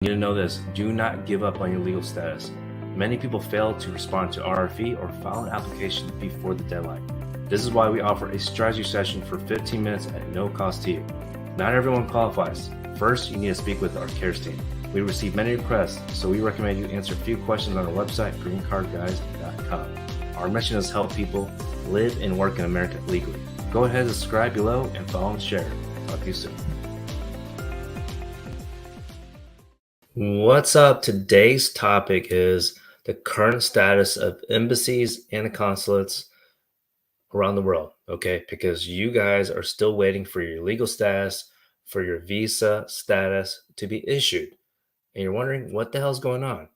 You need to know this: do not give up on your legal status. Many people fail to respond to RFE or file an application before the deadline. This is why we offer a strategy session for 15 minutes at no cost to you. Not everyone qualifies. First, you need to speak with our CARES team. We receive many requests, so we recommend you answer a few questions on our website, greencardguys.com. Our mission is to help people live and work in America legally. Go ahead and subscribe below and follow and share. Talk to you soon. What's up? Today's topic is the current status of embassies and consulates around the world, okay? Because you guys are still waiting for your legal status, for your visa status to be issued. And you're wondering what the hell's going on.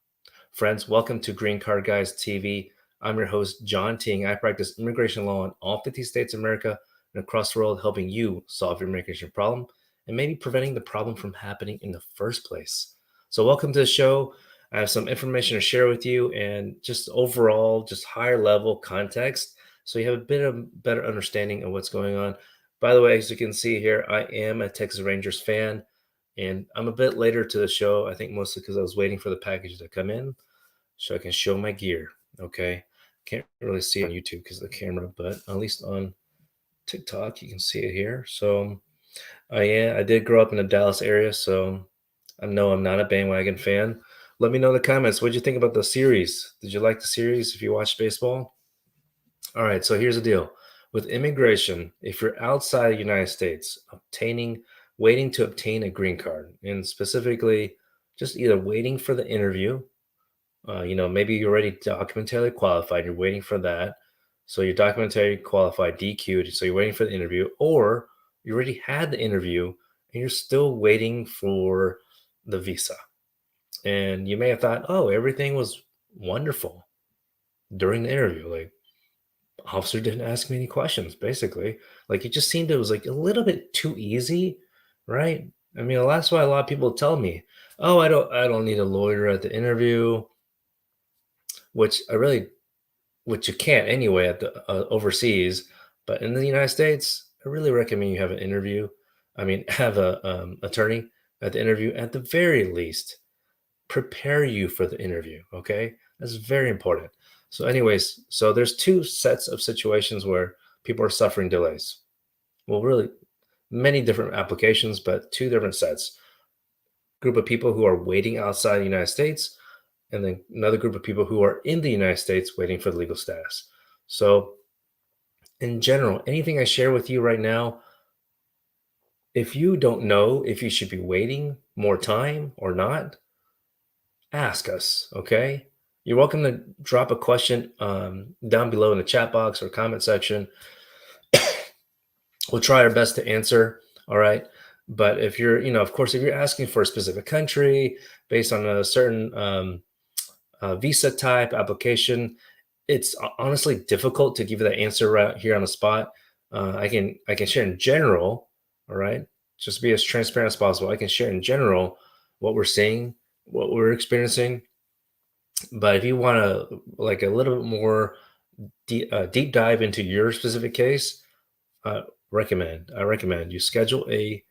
Friends, welcome to Green Card Guys TV. I'm your host, John Ting. I practice immigration law in all 50 states of America and across the world, helping you solve your immigration problem and maybe preventing the problem from happening in the first place. So welcome to the show. I have some information to share with you and just overall, just higher level context, so you have a bit of better understanding of what's going on. By the way, as you can see here, I am a Texas Rangers fan, and I'm a bit later to the show, I think mostly because I was waiting for the package to come in so I can show my gear, okay? Can't really see it on YouTube because of the camera, but at least on TikTok, you can see it here. So I did grow up in the Dallas area, so I know I'm not a bandwagon fan. Let me know in the comments. What did you think about the series? Did you like the series if you watched baseball? All right, so here's the deal. With immigration, if you're outside the United States, waiting to obtain a green card, and specifically just either waiting for the interview, maybe you're already documentarily qualified, you're waiting for that. So you're documentarily qualified, DQ'd, so you're waiting for the interview, or you already had the interview and you're still waiting for the visa. And you may have thought, oh, everything was wonderful during the interview. Like, officer didn't ask me any questions, basically. Like, it just seemed it was like a little bit too easy, right? I mean, that's why a lot of people tell me, oh, I don't need a lawyer at the interview, which you can't anyway at the overseas. But in the United States, I really recommend you have an interview. I mean, have a attorney at the interview at the very least. Prepare you for the interview, okay? That's very important. So anyways, so there's two sets of situations where people are suffering delays. Well, really many different applications, but two different sets. Group of people who are waiting outside the United States, and then another group of people who are in the United States waiting for the legal status. So in general, anything I share with you right now, if you don't know if you should be waiting more time or not, ask us, okay? You're welcome to drop a question down below in the chat box or comment section. We'll try our best to answer, all right? But if you're, of course, if you're asking for a specific country based on a certain visa type application, it's honestly difficult to give you that answer right here on the spot. I can share in general, all right? Just be as transparent as possible. I can share in general what we're seeing, what we're experiencing. But if you want to like a little bit more deep dive into your specific case, I recommend you schedule a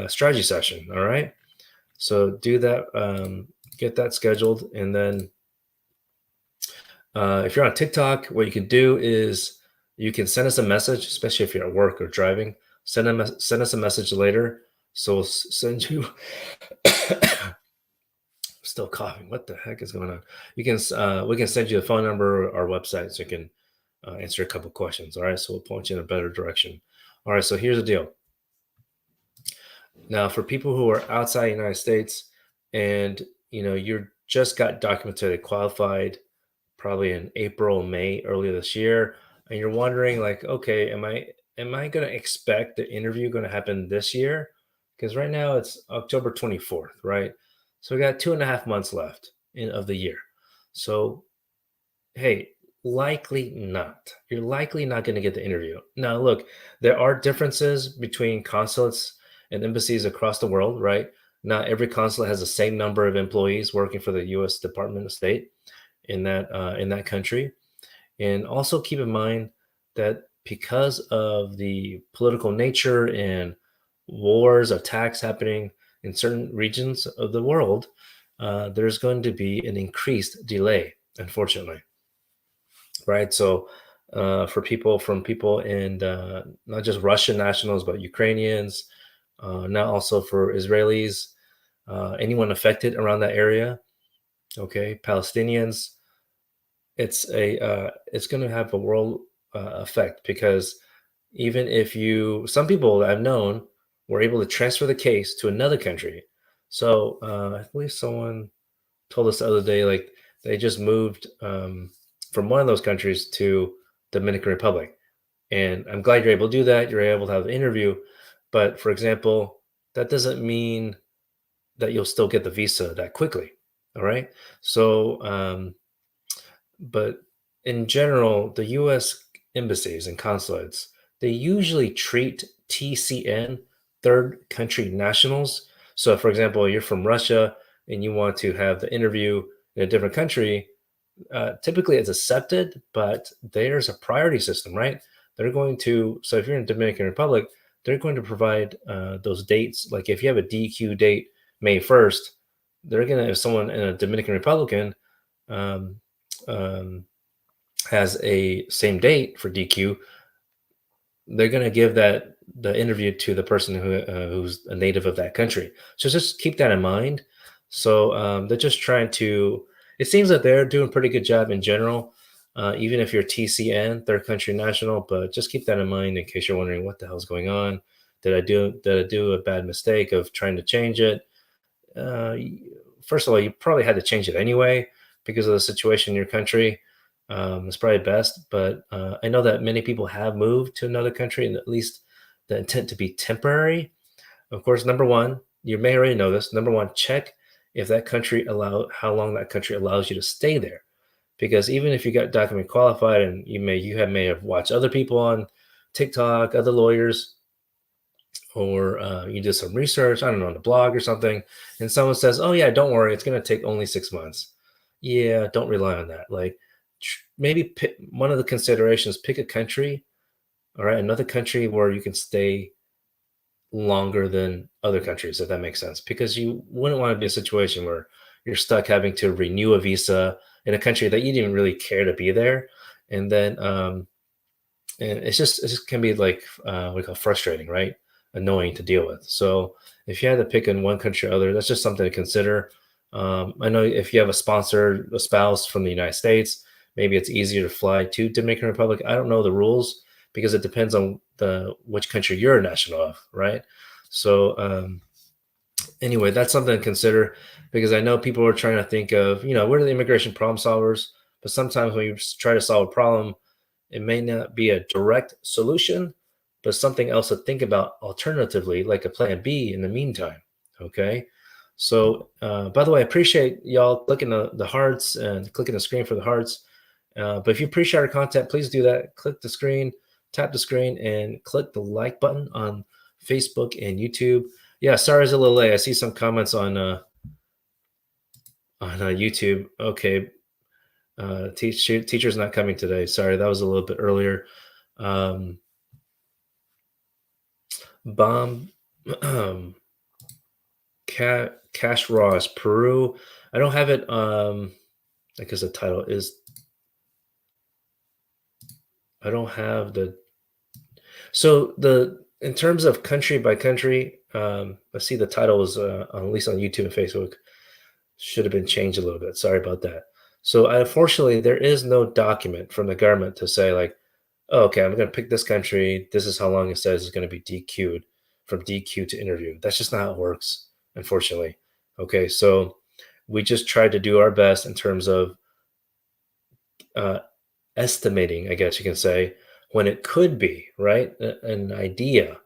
strategy session. All right, so do that. Get that scheduled, and then if you're on TikTok, what you can do is you can send us a message, especially if you're at work or driving. Send us a message later. So we'll send you. Still coughing. What the heck is going on? We can send you a phone number or our website so you can answer a couple questions. All right, so we'll point you in a better direction. All right, so here's the deal. Now, for people who are outside the United States and you just got documented qualified, probably in April, May, earlier this year, and you're wondering like, okay, am I going to expect the interview going to happen this year? Because right now it's October 24th, right? So we got 2.5 months left of the year. So, hey, likely not. You're likely not going to get the interview. Now, look, there are differences between consulates and embassies across the world, right? Not every consulate has the same number of employees working for the U.S. Department of State in that country. And also keep in mind that because of the political nature and wars, attacks happening in certain regions of the world, there's going to be an increased delay, unfortunately, right? So, for people in not just Russian nationals, but Ukrainians, now also for Israelis, anyone affected around that area, okay, Palestinians, it's going to have a world effect because even if some people that I've known were able to transfer the case to another country. So I believe someone told us the other day, like they just moved from one of those countries to Dominican Republic, and I'm glad you're able to do that. You're able to have an interview, but for example, that doesn't mean that you'll still get the visa that quickly. All right, so but in general, the U.S. embassies and consulates, they usually treat TCN, third country nationals. So, for example, you're from Russia and you want to have the interview in a different country, typically it's accepted, but there's a priority system, right? They're going to, so if you're in Dominican Republic, they're going to provide those dates. Like if you have a DQ date May 1st, they're going to, if someone in a Dominican Republican um, um, has a same date for DQ, they're going to give the interview to the person who's a native of that country. So just keep that in mind. So they're just trying to. It seems that they're doing a pretty good job in general, even if you're TCN, third country national. But just keep that in mind in case you're wondering what the hell's going on. Did I do a bad mistake of trying to change it? uh, First of all, you probably had to change it anyway because of the situation in your country. It's probably best, but I know that many people have moved to another country, and at least the intent to be temporary. Of course, number one, you may already know this. Number one, check if that country how long that country allows you to stay there, because even if you got document qualified and you may have watched other people on TikTok, other lawyers, or you did some research, I don't know, on the blog or something, and someone says, "Oh yeah, don't worry, it's going to take only 6 months." Yeah, don't rely on that. Like maybe pick one of the considerations. Pick a country, all right, another country where you can stay longer than other countries, if that makes sense, because you wouldn't want to be in a situation where you're stuck having to renew a visa in a country that you didn't really care to be there, and then and it just can be like what we call frustrating, right? Annoying to deal with. So if you had to pick in one country or other, that's just something to consider. I know if you have a spouse from the United States, maybe it's easier to fly to Dominican Republic. I don't know the rules because it depends on the which country you're a national of, right? So anyway, that's something to consider because I know people are trying to think of, what are the immigration problem solvers? But sometimes when you try to solve a problem, it may not be a direct solution, but something else to think about alternatively, like a plan B in the meantime. Okay. So, by the way, I appreciate y'all clicking the hearts and clicking the screen for the hearts. But if you appreciate our content, please do that. Click the screen, tap the screen, and click the like button on Facebook and YouTube. Yeah, sorry it's a little late. I see some comments on YouTube. Okay, teacher's not coming today. Sorry, that was a little bit earlier. Um, Bomb, Cash Ross, Peru. I don't have it. I guess the title is. I don't have the. So the in terms of country by country, I see the title is at least on YouTube and Facebook should have been changed a little bit. Sorry about that. So unfortunately, there is no document from the government to say like, oh, okay, I'm going to pick this country. This is how long it says it's going to be DQ'd from DQ to interview. That's just not how it works, unfortunately. Okay, so we just tried to do our best in terms of uh, estimating, I guess you can say, when it could be, right? An idea.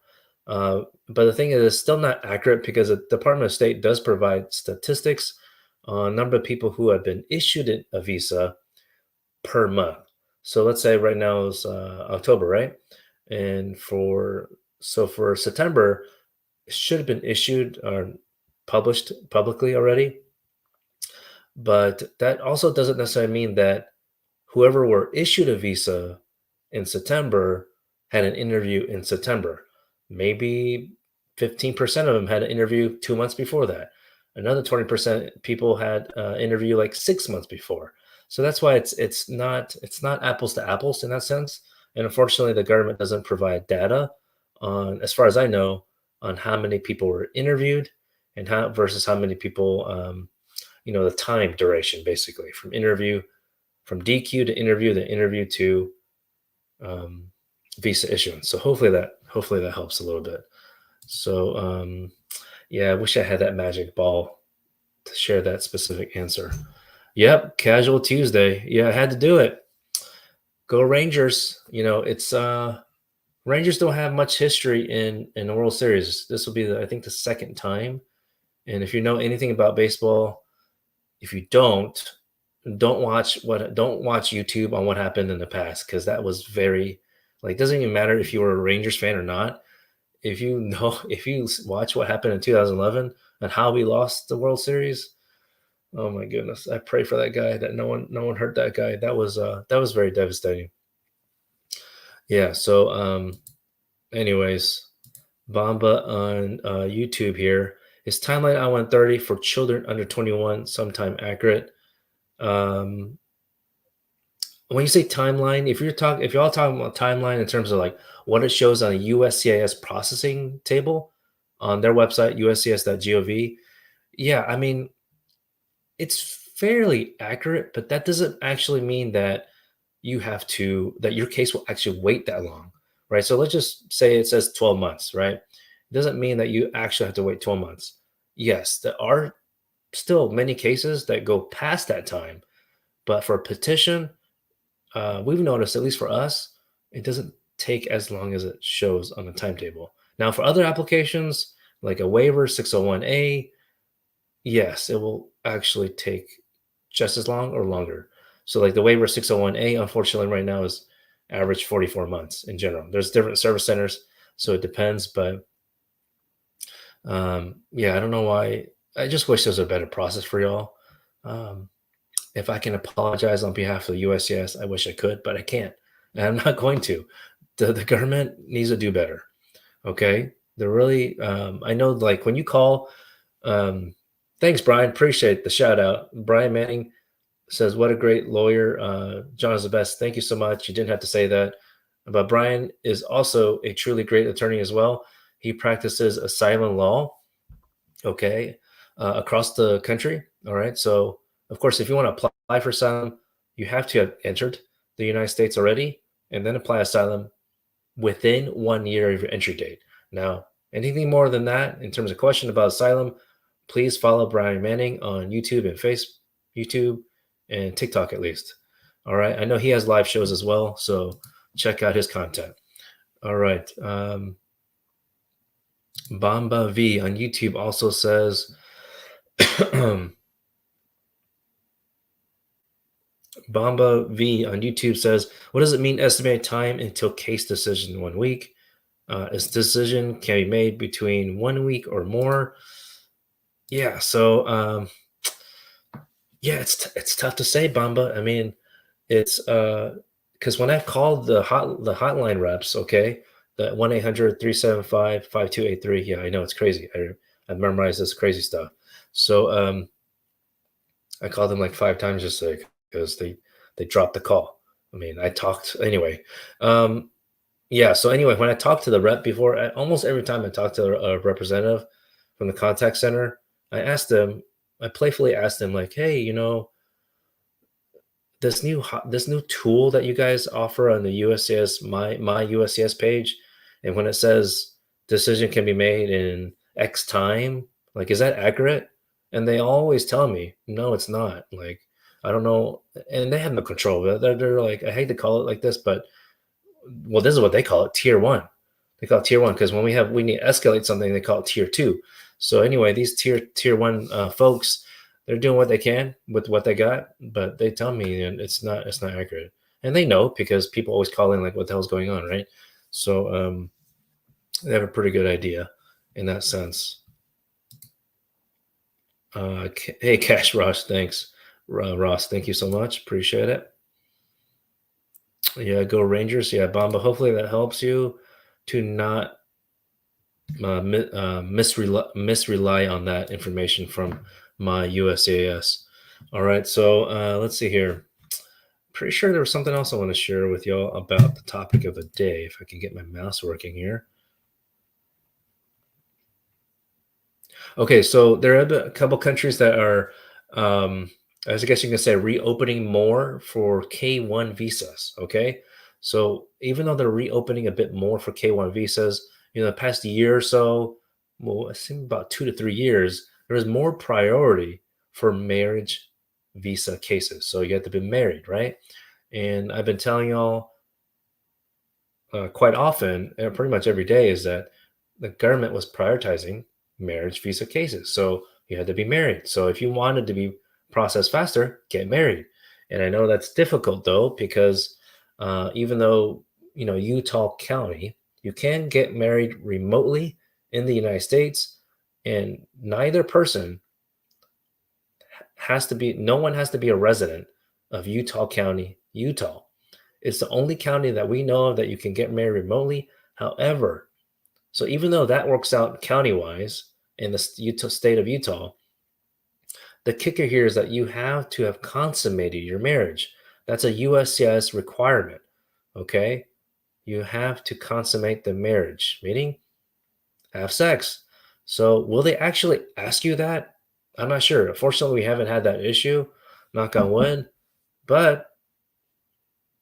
But the thing is, it's still not accurate because the Department of State does provide statistics on a number of people who have been issued a visa per month. So let's say right now is October, right? And for September, it should have been issued or published publicly already. But that also doesn't necessarily mean that whoever were issued a visa in September had an interview in September. Maybe 15% of them had an interview 2 months before that. Another 20% people had an interview like 6 months before. So that's why it's not apples to apples in that sense. And unfortunately, the government doesn't provide data on, as far as I know, on how many people were interviewed and how versus how many people, the time duration basically from DQ to interview, the interview to um, visa issuance. So hopefully that helps a little bit. So yeah, I wish I had that magic ball to share that specific answer. Yep, casual Tuesday. Yeah, I had to do it. Go Rangers. It's Rangers don't have much history in the World Series. This will be I think the second time. And if you know anything about baseball, if you don't watch YouTube on what happened in the past, because that was very, like, doesn't even matter if you were a Rangers fan or not. If you watch what happened in 2011 and how we lost the World Series, oh my goodness! I pray for that guy that no one hurt that guy. That was very devastating. Yeah. So, anyways, Bamba on YouTube here. Is timeline I-130 for children under 21 sometime accurate? When you say timeline, if you're all talking about timeline in terms of like what it shows on a USCIS processing table on their website, uscis.gov, yeah, I mean, it's fairly accurate, but that doesn't actually mean that that your case will actually wait that long, right? So let's just say it says 12 months, right? It doesn't mean that you actually have to wait 12 months. Yes, there are still many cases that go past that time, but for a petition, we've noticed, at least for us, it doesn't take as long as it shows on the timetable. Now, for other applications, like a waiver 601A, yes, it will actually take just as long or longer. So, like the waiver 601A, unfortunately, right now is average 44 months in general. There's different service centers, so it depends. But yeah, I don't know why. I just wish there was a better process for y'all. Um, if I can apologize on behalf of the USCIS, I wish I could, but I can't. And I'm not going to. The government needs to do better. Okay. They're really, I know, like when you call, thanks, Brian. Appreciate the shout out. Brian Manning says, what a great lawyer. John is the best. Thank you so much. You didn't have to say that. But Brian is also a truly great attorney as well. He practices asylum law, okay, across the country. All right. So, of course, if you want to apply for asylum, you have to have entered the United States already and then apply asylum within 1 year of your entry date. Now, anything more than that in terms of question about asylum, please follow Brian Manning on YouTube and YouTube and TikTok at least. All right. I know he has live shows as well, so check out his content. All right. Bamba V on YouTube also says, Bamba V on YouTube says, what does it mean estimated time until case decision 1 week? Its decision can be made between 1 week or more. Yeah, so yeah, it's tough to say, Bamba. I mean, it's because when I've called the hotline reps, okay, the 1-800-375-5283. Yeah, I know it's crazy. I've memorized this crazy stuff. So I called them like 5 times just because they dropped the call. I mean, I talked anyway. Yeah. So anyway, when I talked to the rep before, almost every time I talked to a representative from the contact center, I playfully asked them like, "Hey, this new tool that you guys offer on the USCIS my USCIS page, and when it says decision can be made in X time, like, is that accurate?" And they always tell me, "No, it's not." Like, I don't know, and they have no control. They're like, I hate to call it like this, but well, this is what they call it, tier one. They call it tier one because when we need to escalate something, they call it tier two. So anyway, these tier one folks, they're doing what they can with what they got, but they tell me and it's not accurate, and they know because people always call in like, what the hell's going on, right? So they have a pretty good idea in that sense. Hey, Cash Ross, thanks, Ross. Thank you so much. Appreciate it. Yeah, go Rangers. Yeah, Bamba. Hopefully that helps you to not misrely on that information from my USCIS. All right, so let's see here. Pretty sure there was something else I want to share with y'all about the topic of the day. If I can get my mouse working here. Okay, so there are a couple countries that are, as I guess you can say, reopening more for K1 visas. Okay, so even though they're reopening a bit more for K1 visas, the past year or so, well, it seemed about 2 to 3 years, there is more priority for marriage visa cases. So you have to be married, right? And I've been telling y'all quite often, pretty much every day, is that the government was prioritizing marriage visa cases. So you had to be married. So if you wanted to be processed faster, get married. And I know that's difficult though, because even though Utah County, you can get married remotely in the United States, and neither person has to be. No one has to be a resident of Utah County, Utah. It's the only county that we know of that you can get married remotely. However, so even though that works out county-wise in the Utah, state of Utah, the kicker here is that you have to have consummated your marriage. That's a USCIS requirement. Okay, you have to consummate the marriage, meaning have sex. So will they actually ask you that? I'm not sure. Unfortunately, we haven't had that issue. Knock on wood. But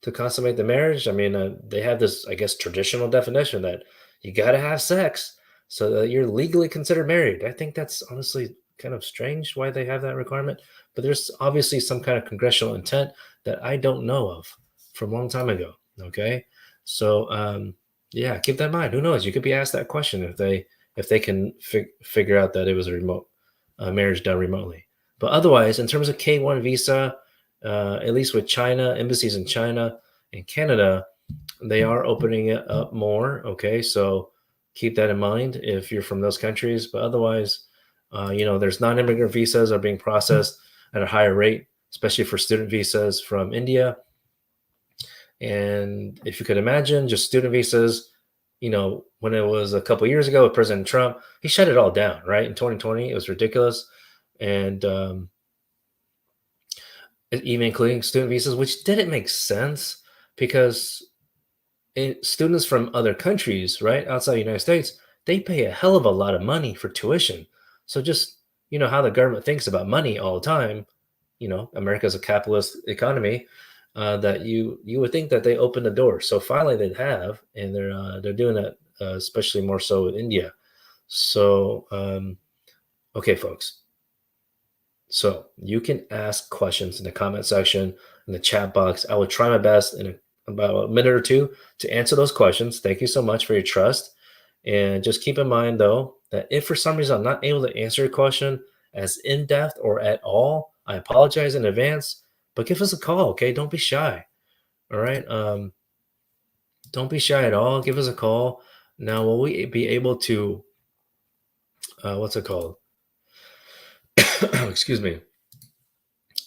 to consummate the marriage, I mean, they have this, I guess, traditional definition that you got to have sex so that you're legally considered married. I think that's honestly kind of strange why they have that requirement, but there's obviously some kind of congressional intent that I don't know of from a long time ago. Okay, so yeah, keep that in mind. Who knows? You could be asked that question if they can figure out that it was a remote marriage done remotely. But otherwise, in terms of K1 visa, at least with China, embassies in China and Canada, they are opening it up more. Okay, so keep that in mind if you're from those countries. But otherwise, there's non-immigrant visas are being processed at a higher rate, especially for student visas from India. And if you could imagine, just student visas, when it was a couple years ago with President Trump, he shut it all down, right? In 2020, it was ridiculous. And even including student visas, which didn't make sense because students from other countries, right, outside the United States, they pay a hell of a lot of money for tuition. So just how the government thinks about money all the time. America's a capitalist economy. That you would think that they open the door. So finally, they have, and they're doing that, especially more so with India. So okay, folks. So you can ask questions in the comment section, in the chat box. I will try my best in about a minute or two to answer those questions. Thank you so much for your trust. And just keep in mind, though, that if for some reason I'm not able to answer your question as in depth or at all, I apologize in advance. But give us a call, okay? Don't be shy. All right. Don't be shy at all. Give us a call. Now, will we be able to? What's it called? Excuse me.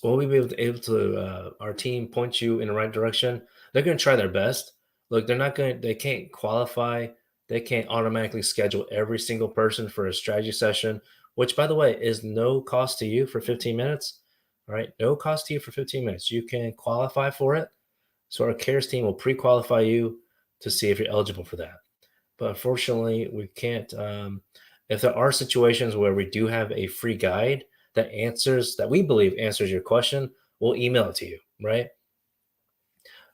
Will we be able to our team point you in the right direction? They're going to try their best. Look, they can't qualify, they can't automatically schedule every single person for a strategy session, which by the way is no cost to you for 15 minutes. All right, no cost to you for 15 minutes. You can qualify for it. So our cares team will pre-qualify you to see if you're eligible for that. But unfortunately, we can't. If there are situations where we do have a free guide that we believe answers your question, we'll email it to you, right?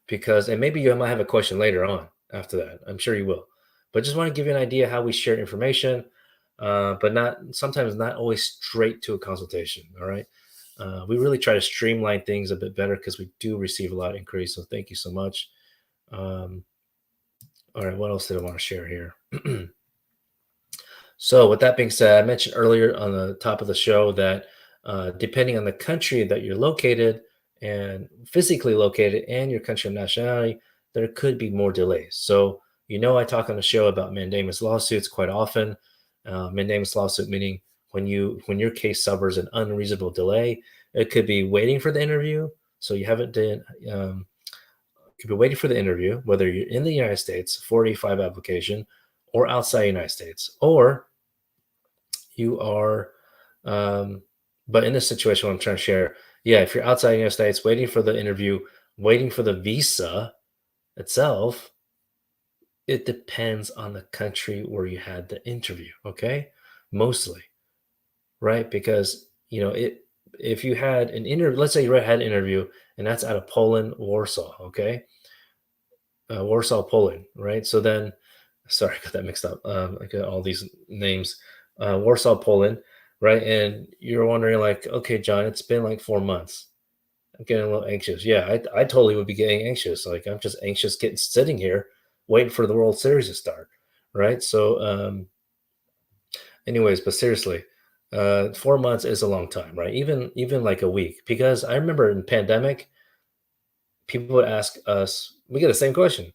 Because and maybe you might have a question later on after that. I'm sure you will. But just want to give you an idea how we share information, but not always straight to a consultation. All right. We really try to streamline things a bit better because we do receive a lot of inquiries. So thank you so much. All right, what else did I want to share here? So, with that being said, I mentioned earlier on the top of the show that depending on the country that you're located and physically located and your country of nationality, there could be more delays. So, I talk on the show about mandamus lawsuits quite often. Mandamus lawsuit meaning when your case suffers an unreasonable delay, it could be waiting for the interview. So you haven't done. Could be waiting for the interview, whether you're in the United States, 45 application, or outside the United States, or you are, um, but in this situation, what I'm trying to share, yeah, if you're outside the United States, waiting for the interview, waiting for the visa itself, it depends on the country where you had the interview. Okay, mostly, right? Because if you had an interview, let's say you had an interview, and that's out of Poland, Warsaw. Okay, Warsaw, Poland, right? So then, sorry, I got that mixed up. I got all these names. Warsaw, Poland, right? And you're wondering, like, okay, John, it's been like 4 months. I'm getting a little anxious. Yeah, I totally would be getting anxious. Like, I'm just anxious getting sitting here waiting for the World Series to start, right? So, anyways, but seriously, 4 months is a long time, right? Even like a week, because I remember in pandemic, people would ask us, we get the same question: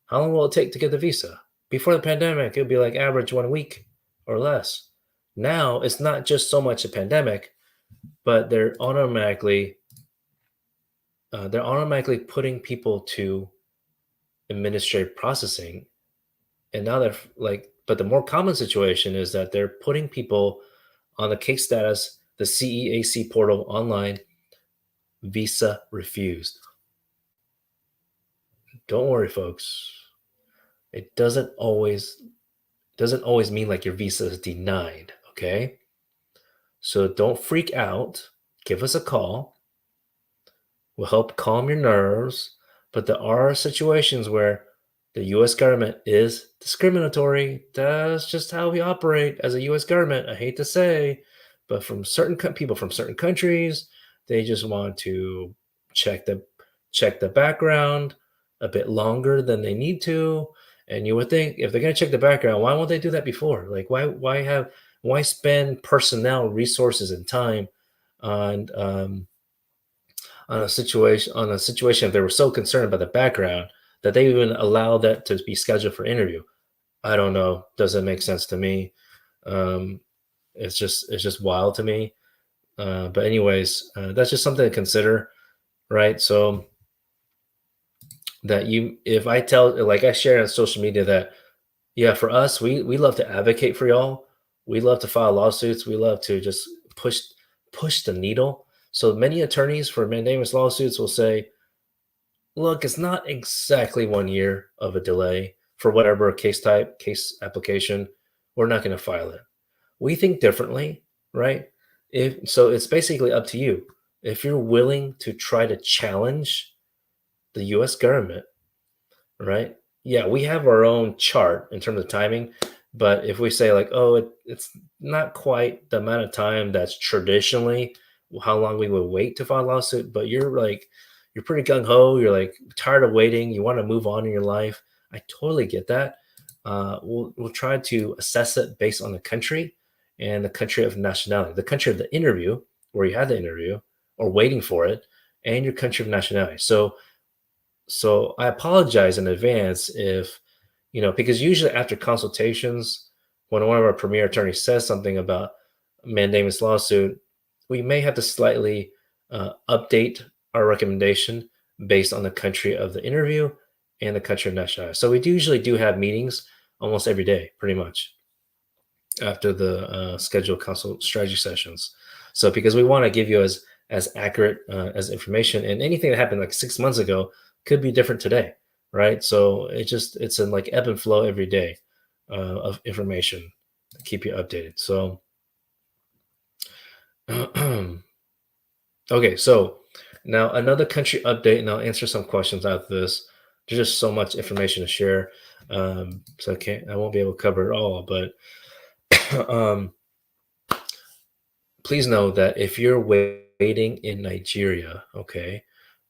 how long will it take to get the visa? Before the pandemic, it would be like average 1 week or less. Now it's not just so much a pandemic, but they're automatically putting people to administrative processing, and now they're like, but the more common situation is that they're putting people on the case status, the CEAC portal online, visa refused. Don't worry, folks. It doesn't always mean like your visa is denied. Okay, so don't freak out. Give us a call. We'll help calm your nerves. But there are situations where the US government is discriminatory. That's just how we operate as a US government. I hate to say, but from certain people from certain countries, they just want to check the check the background a bit longer than they need to. And you would think, if they're going to check the background, why won't they do that before? Like, why spend personnel, resources, and time on on a situation if they were so concerned about the background that they even allow that to be scheduled for interview? I don't know. Doesn't make sense to me. Um, it's just wild to me. But anyways, that's just something to consider, right? So that if I tell, like I share on social media that, yeah, for us, we love to advocate for y'all. We love to file lawsuits. We love to just push the needle. So many attorneys for mandamus lawsuits will say, look, it's not exactly 1 year of a delay for whatever case type, case application. We're not going to file it. We think differently, right? If so, it's basically up to you. If you're willing to try to challenge the US government, right? Yeah, we have our own chart in terms of timing, but if we say like, oh, it's not quite the amount of time that's traditionally how long we would wait to file a lawsuit, but you're pretty gung ho. You're like tired of waiting. You want to move on in your life. I totally get that. We'll try to assess it based on the country and the country of nationality, the country of the interview where you had the interview or waiting for it, and your country of nationality. So I apologize in advance if, because usually after consultations, when one of our premier attorneys says something about mandamus lawsuit, we may have to slightly update our recommendation based on the country of the interview and the country of nationality. So we usually do have meetings almost every day, pretty much, after the scheduled consult strategy sessions. So because we want to give you as accurate as information, and anything that happened like 6 months ago could be different today, right? So it's in like ebb and flow every day of information to keep you updated. So okay, so now another country update, and I'll answer some questions after this. There's just so much information to share, so I won't be able to cover it all. But um, please know that if you're waiting in Nigeria, okay,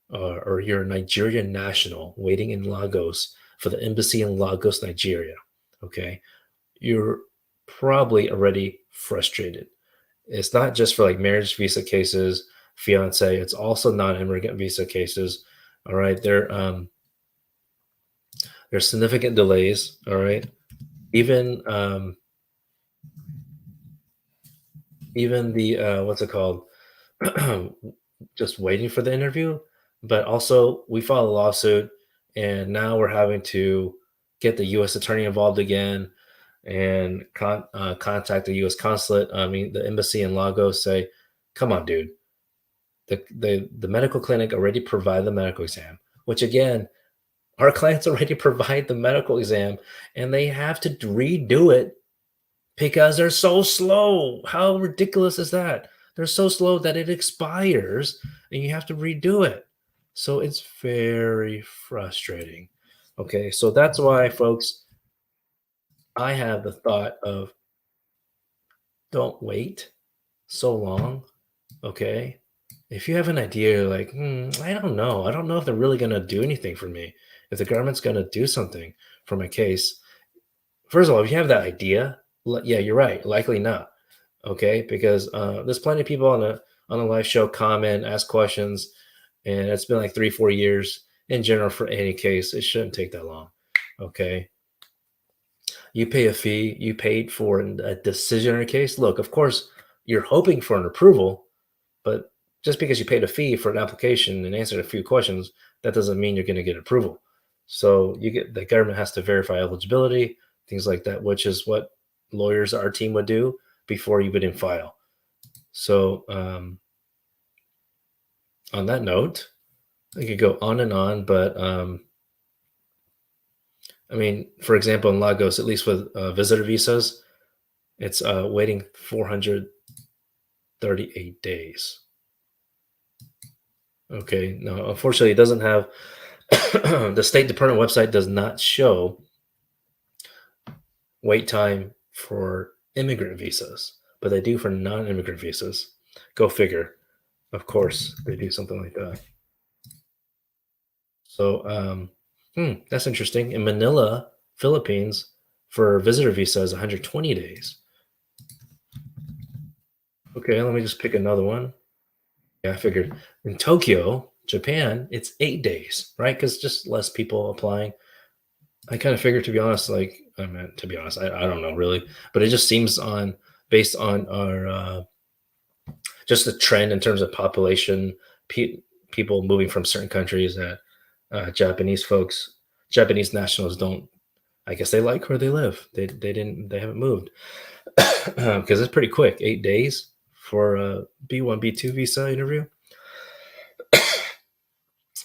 or you're a Nigerian national waiting in Lagos for the embassy in Lagos, Nigeria, okay, you're probably already frustrated. It's not just for like marriage visa cases, fiance. It's also non-immigrant visa cases. All right, there's significant delays. All right, even even the what's it called? Just waiting for the interview, but also we filed a lawsuit, and now we're having to get the U.S. attorney involved again. and contact the U.S. consulate, the embassy in Lagos, say, come on, dude. The medical clinic already provide the medical exam, which again, our clients already provide the medical exam and they have to redo it because they're so slow. How ridiculous is that? They're so slow that it expires and you have to redo it. So it's very frustrating. Okay, so that's why, folks, I have the thought of don't wait so long. Okay, if you have an idea, like, I don't know. I don't know if they're really going to do anything for me. If the government's going to do something for my case, first of all, if you have that idea, yeah, you're right. Likely not. Okay, because there's plenty of people on a live show comment, ask questions, and it's been like 3-4 years in general for any case. It shouldn't take that long. Okay, you pay a fee. You paid for a decision in a case. Look, of course, you're hoping for an approval, but just because you paid a fee for an application and answered a few questions, that doesn't mean you're going to get approval. So the government has to verify eligibility, things like that, which is what lawyers, our team, would do before you would file. So on that note, I could go on and on, but for example, in Lagos, at least with visitor visas, it's waiting 438 days. Okay, no, unfortunately, it doesn't have the State Department website does not show wait time for immigrant visas, but they do for non-immigrant visas. Go figure. Of course, they do something like that. So, that's interesting. In Manila, Philippines, for visitor visa is 120 days. Okay, let me just pick another one. Yeah, I figured. In Tokyo, Japan, it's 8 days, right? Because just less people applying. I kind of figured, to be honest, to be honest, I don't know really, but it just seems based on our just the trend in terms of population, people moving from certain countries that Japanese nationals don't. I guess they like where they live. They haven't moved because it's pretty quick, 8 days for a B1 B2 visa interview.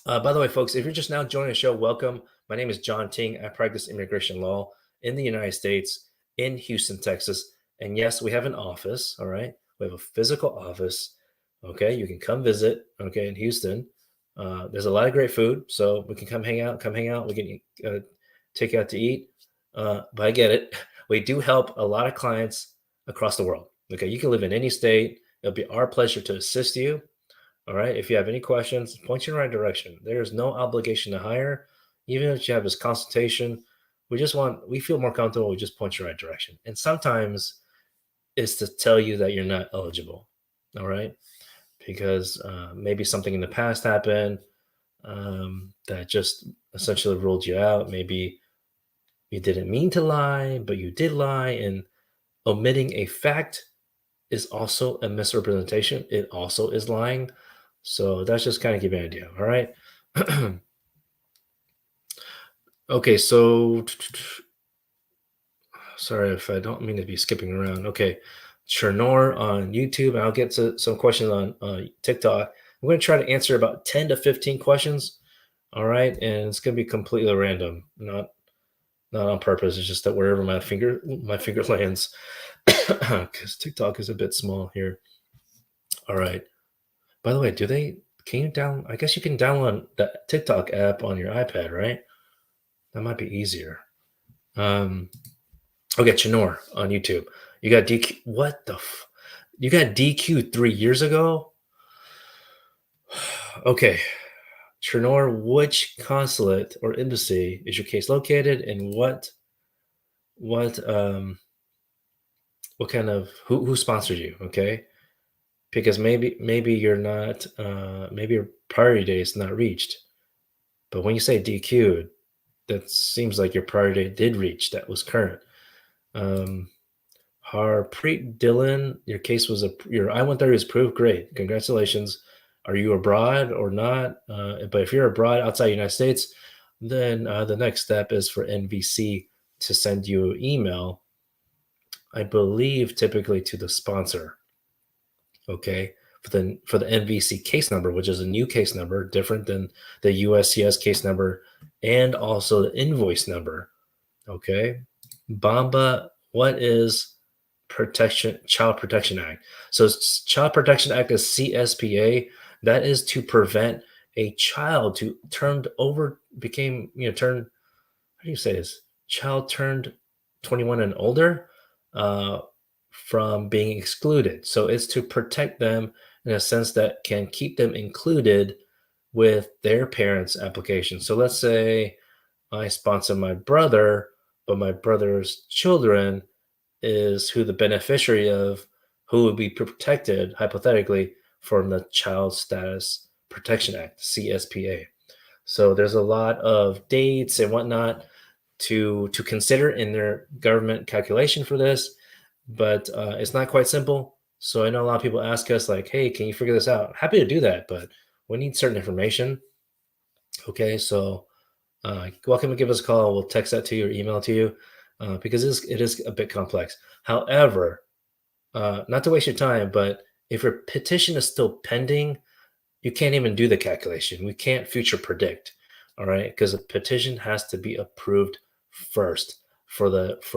By the way, folks, if you're just now joining the show, welcome. My name is John Ting. I practice immigration law in the United States, in Houston, Texas. And yes, we have an office. All right. We have a physical office. Okay. You can come visit. Okay. In Houston. There's a lot of great food. So we can come hang out. We can take you out to eat. But I get it. We do help a lot of clients across the world. Okay. You can live in any state. It'll be our pleasure to assist you. All right. If you have any questions, point you in the right direction. There is no obligation to hire. Even if you have this consultation, we feel more comfortable. We just point you in the right direction. And sometimes it's to tell you that you're not eligible. All right. Because maybe something in the past happened that just essentially ruled you out. Maybe you didn't mean to lie, but you did lie. And omitting a fact is also a misrepresentation. It also is lying. So that's just kind of give you an idea. All right. Okay. So sorry if I don't mean to be skipping around. Okay. Chernor on YouTube. I'll get to some questions on TikTok. I'm going to try to answer about 10 to 15 questions. All right. And it's going to be completely random, not on purpose. It's just that wherever my finger lands, because TikTok is a bit small here. All right. By the way, I guess you can download the TikTok app on your iPad, right? That might be easier. Okay, Chinor on YouTube. You got DQ. What the? You got DQ 3 years ago? Okay. Chinor, which consulate or embassy is your case located, and what kind of who sponsored you? Okay, because maybe you're not maybe your priority date is not reached, but when you say DQ, that seems like your priority date did reach. That was current. Harpreet Dylan, your case was your I-130 was approved. Great, congratulations. Are you abroad or not? But if you're abroad outside the United States, then the next step is for NVC to send you an email I believe typically to the sponsor, okay, for the NVC case number, which is a new case number, different than the USCIS case number, and also the invoice number. Okay, Bamba, what is Child Protection Act? So Child Protection Act is CSPA. That is to prevent a child to turned over became turn how do you say this? Child turned 21 and older uh, from being excluded. So it's to protect them in a sense that can keep them included with their parents' application. So let's say I sponsor my brother, but my brother's children is who the beneficiary of who would be protected hypothetically from the Child Status Protection Act, CSPA. So there's a lot of dates and whatnot to consider in their government calculation for this, but it's not quite simple. So I know a lot of people ask us like, "Hey, can you figure this out?" Happy to do that, but we need certain information. Okay, so welcome to give us a call. We'll text that to you or email it to you because it is a bit complex. However, not to waste your time, but if your petition is still pending, you can't even do the calculation. We can't future predict, all right? Because a petition has to be approved first for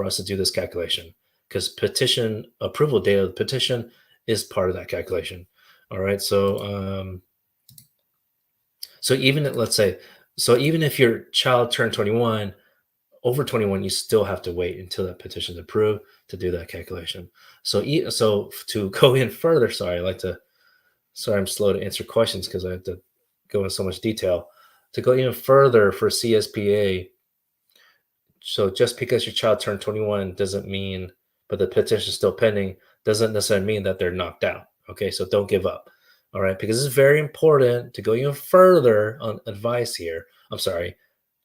us to do this calculation. Because petition approval date of the petition is part of that calculation. All right. So even let's say even if your child turned 21, over 21, you still have to wait until that petition is approved to do that calculation. So to go in further, sorry, I'm slow to answer questions because I have to go into so much detail. To go even further for CSPA, so just because your child turned 21 doesn't mean, but the petition is still pending, doesn't necessarily mean that they're knocked out. Okay, so don't give up. All right, because it's very important to go even further on advice here. I'm sorry,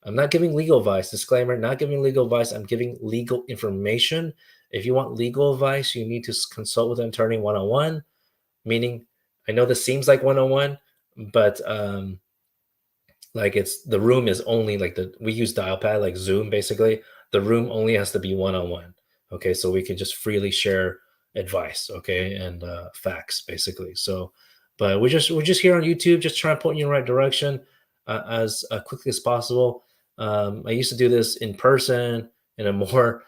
I'm not giving legal advice. Disclaimer, not giving legal advice. I'm giving legal information. If you want legal advice, you need to consult with an attorney one-on-one, meaning I know this seems like 101, but like it's the room is only like we use dial pad like Zoom basically. The room only has to be one-on-one. Okay, so we can just freely share advice, okay, and facts basically. So, but we're just here on YouTube, just trying to point you in the right direction as quickly as possible. I used to do this in person in a more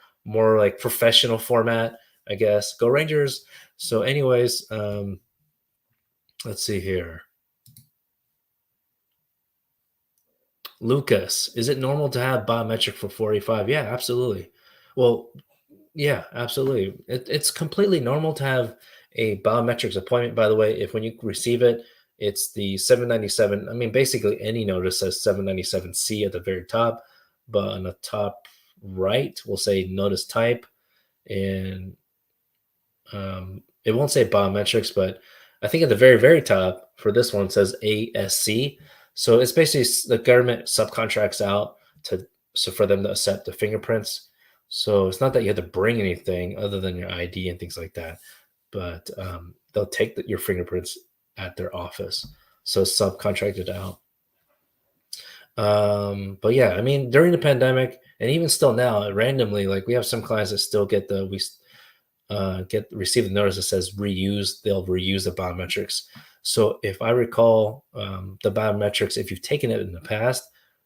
like professional format, I guess. Go Rangers! So, anyways, let's see here. Lucas, is it normal to have biometric for 45? Yeah, absolutely. Well, yeah, absolutely. It's completely normal to have a biometrics appointment. By the way, if when you receive it, it's the 797. I mean, basically any notice says 797C at the very top, but on the top right, we'll say notice type, and it won't say biometrics, but I think at the very, very top for this one says ASC. So it's basically the government subcontracts out to so for them to accept the fingerprints. So it's not that you have to bring anything other than your ID and things like that, but they'll take your fingerprints at their office. So it's subcontracted out. But yeah, I mean, during the pandemic and even still now, randomly, like we have some clients that still get get receive the notice that says reuse. They'll reuse the biometrics. So if I recall, the biometrics, if you've taken it in the past,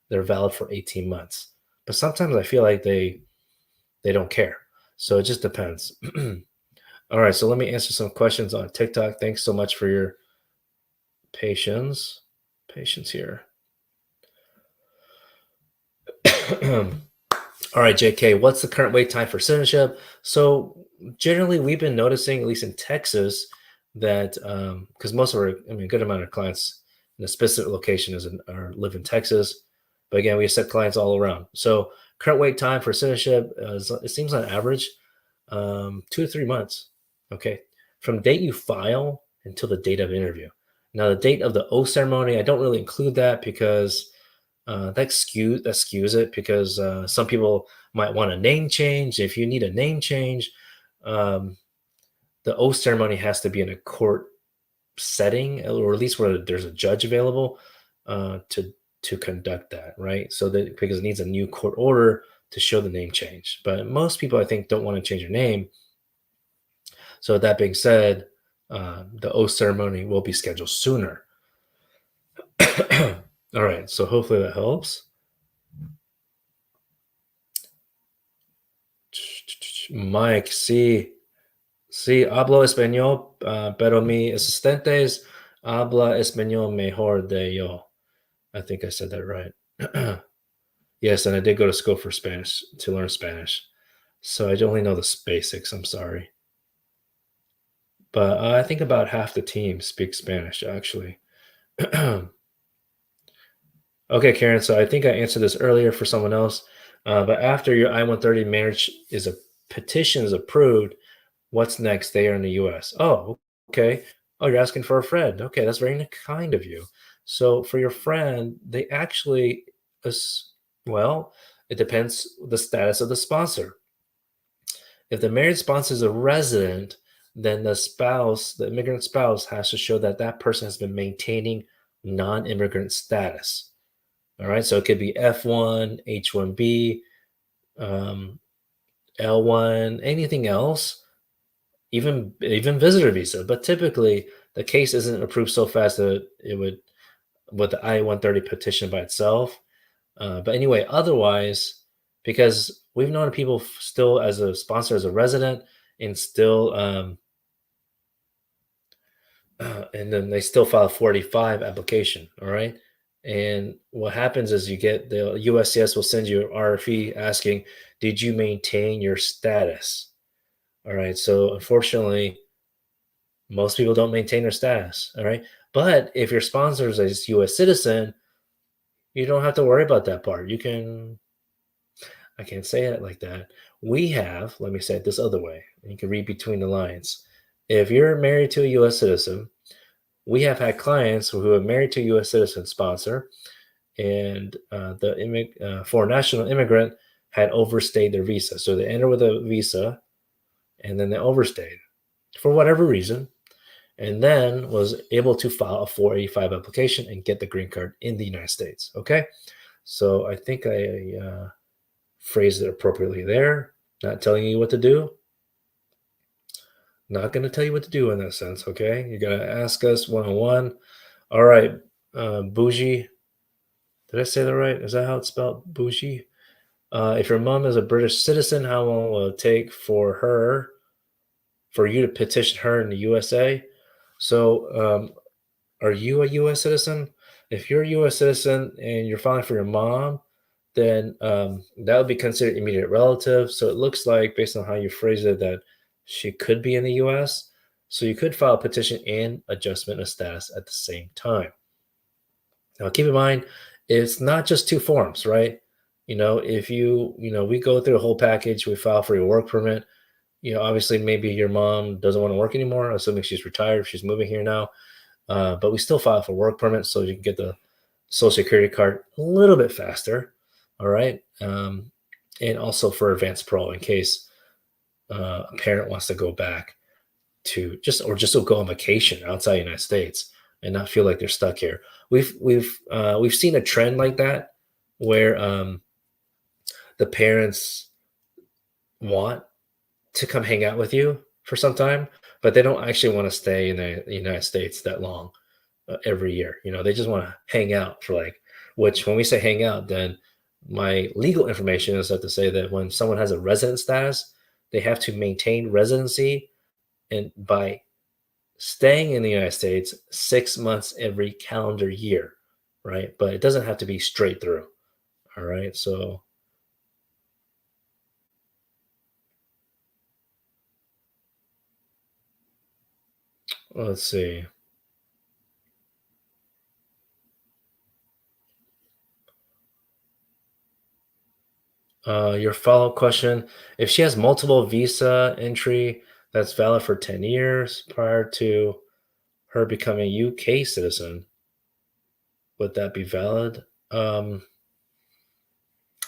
they're valid for 18 months. But sometimes I feel like they don't care. So it just depends. All right, so let me answer some questions on TikTok. Thanks so much for your patience. Patience here. All right, JK, what's the current wait time for citizenship? So generally, we've been noticing, at least in Texas, that because most of our, I mean, a good amount of clients in a specific location live in Texas, but again, we accept clients all around. So current wait time for citizenship, it seems on average 2 to 3 months. Okay, from date you file until the date of interview. Now, the date of the oath ceremony, I don't really include that because that skews it because some people might want a name change. If you need a name change, um, the oath ceremony has to be in a court setting, or at least where there's a judge available to conduct that, right? So that because it needs a new court order to show the name change. But most people, I think, don't want to change their name. So with that being said, the oath ceremony will be scheduled sooner. All right, so hopefully that helps. Mike, sí, hablo español, pero mi asistentes habla español mejor de yo. I think I said that right. Yes, and I did go to school for Spanish to learn Spanish. So I only know the basics. I'm sorry. But I think about half the team speak Spanish, actually. Okay, Karen. So I think I answered this earlier for someone else. But after your I-130 marriage is a petition is approved, what's next there in the US? Oh, okay. Oh, you're asking for a friend. Okay, that's very kind of you. So for your friend, they actually, well, it depends the status of the sponsor. If the married sponsor is a resident, then the spouse, the immigrant spouse, has to show that that person has been maintaining non-immigrant status. All right, so it could be F1, H1B, um, L1, anything else, even visitor visa. But typically, the case isn't approved so fast that it would with the I-130 petition by itself. But anyway, otherwise, because we've known people still as a sponsor, as a resident, and still, and then they still file a 45 application. All right. And what happens is you get the USCIS will send you an RFE asking, did you maintain your status? All right. So unfortunately, most people don't maintain their status. All right. But if your sponsor is a US citizen, you don't have to worry about that part. You can I can't say it like that. We have, let me say it this other way. You can read between the lines. If you're married to a US citizen, we have had clients who are married to a US citizen sponsor, and the foreign national immigrant had overstayed their visa. So they entered with a visa and then they overstayed for whatever reason, and then was able to file a 485 application and get the green card in the United States. Okay. So I think I phrased it appropriately there. Not telling you what to do. Not going to tell you what to do in that sense. Okay. You're going to ask us one on one. All right. Bougie. Did I say that right? Is that how it's spelled? Bougie? If your mom is a British citizen, how long will it take for you to petition her in the USA? So, are you a US citizen? If you're a US citizen and you're filing for your mom, then that would be considered immediate relative. So it looks like, based on how you phrase it, that she could be in the US. So you could file a petition and adjustment of status at the same time. Now, keep in mind, it's not just two forms, right? If we go through a whole package, we file for your work permit. Obviously, maybe your mom doesn't want to work anymore, assuming she's retired, she's moving here now. But we still file for work permit so you can get the social security card a little bit faster. All right. And also for advanced parole in case a parent wants to go back to just to go on vacation outside the United States and not feel like they're stuck here. We've seen a trend like that where the parents want to come hang out with you for some time, but they don't actually want to stay in the United States that long every year. They just want to hang out for which when we say hang out, then my legal information is to say that when someone has a resident status, they have to maintain residency and by staying in the United States 6 months every calendar year, right? But it doesn't have to be straight through. All right. So let's see. Your follow-up question: if she has multiple visa entry that's valid for 10 years prior to her becoming a UK citizen, would that be valid? I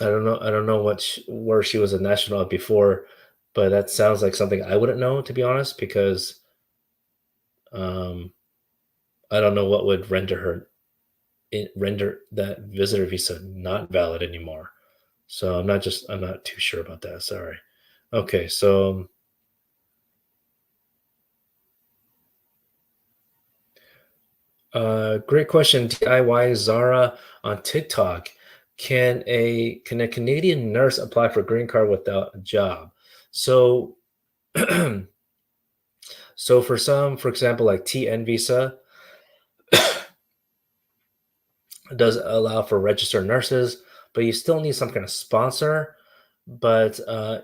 don't know. I don't know where she was a national of before, but that sounds like something I wouldn't know, to be honest, because um, I don't know what would render that visitor visa not valid anymore. So I'm not too sure about that. Sorry. Okay, so Great question. DIY Zara on TikTok. Can a Canadian nurse apply for green card without a job? So so for some, for example, like TN visa does allow for registered nurses, but you still need some kind of sponsor. But for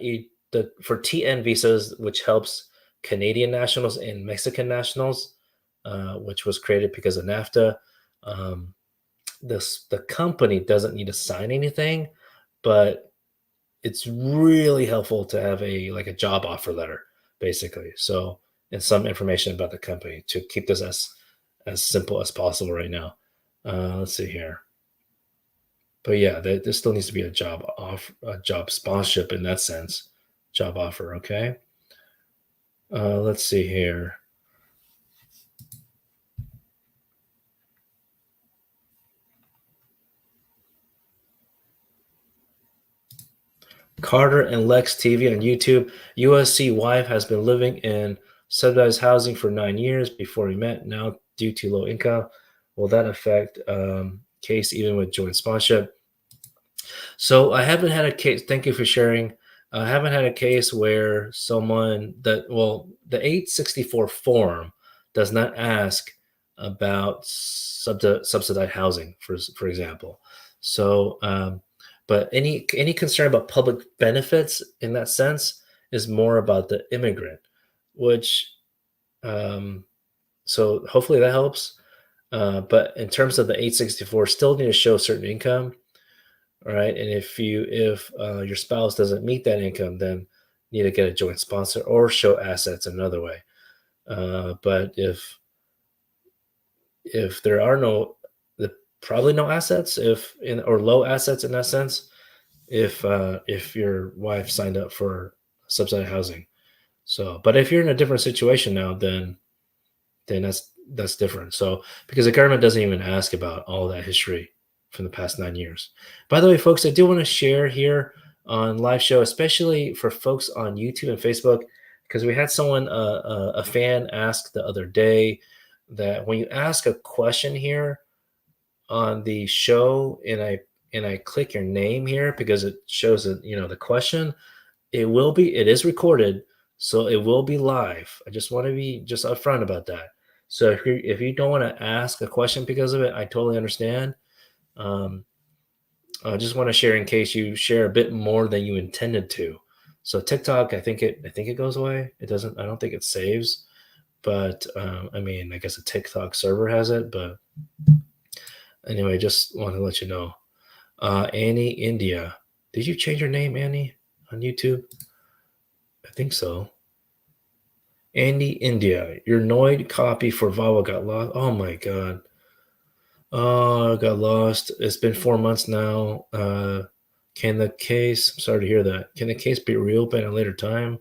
TN visas, which helps Canadian nationals and Mexican nationals, which was created because of NAFTA, um, the company doesn't need to sign anything, but it's really helpful to have a job offer letter, basically. So, and some information about the company to keep this as simple as possible right now. Let's see here. But yeah, there still needs to be a job sponsorship in that sense, job offer. Okay. Let's see here. Carter and Lex TV on YouTube. USC wife has been living in subsidized housing for 9 years before we met. Now, due to low income, will that affect case even with joint sponsorship? So I haven't had a case. Thank you for sharing. I haven't had a case where the 864 form does not ask about subsidized housing, for example. So, but any concern about public benefits in that sense is more about the immigrant, which um, so hopefully that helps. But in terms of the 864, still need to show certain income. All right. And if your spouse doesn't meet that income, then you need to get a joint sponsor or show assets another way. But if there are probably no assets, if in or low assets in that sense, if your wife signed up for subsidized housing. So, but if you're in a different situation now, then that's different. So because the government doesn't even ask about all that history from the past 9 years. By the way, folks, I do want to share here on live show, especially for folks on YouTube and Facebook, because we had someone, a fan, ask the other day that when you ask a question here on the show, and I click your name here because it shows that the question, it is recorded, so it will be live. I just want to be just upfront about that. So if you don't want to ask a question because of it, I totally understand. Um, I just want to share in case you share a bit more than you intended to. So TikTok, I think it goes away. It doesn't. I don't think it saves. But I mean, I guess a TikTok server has it. But anyway, just want to let you know. Annie India, did you change your name, Annie, on YouTube? I think so. Andy India, your Noid copy for Vawa got lost. Oh my god. Oh, got lost. It's been 4 months now. Can the case? I'm sorry to hear that. Can the case be reopened at a later time?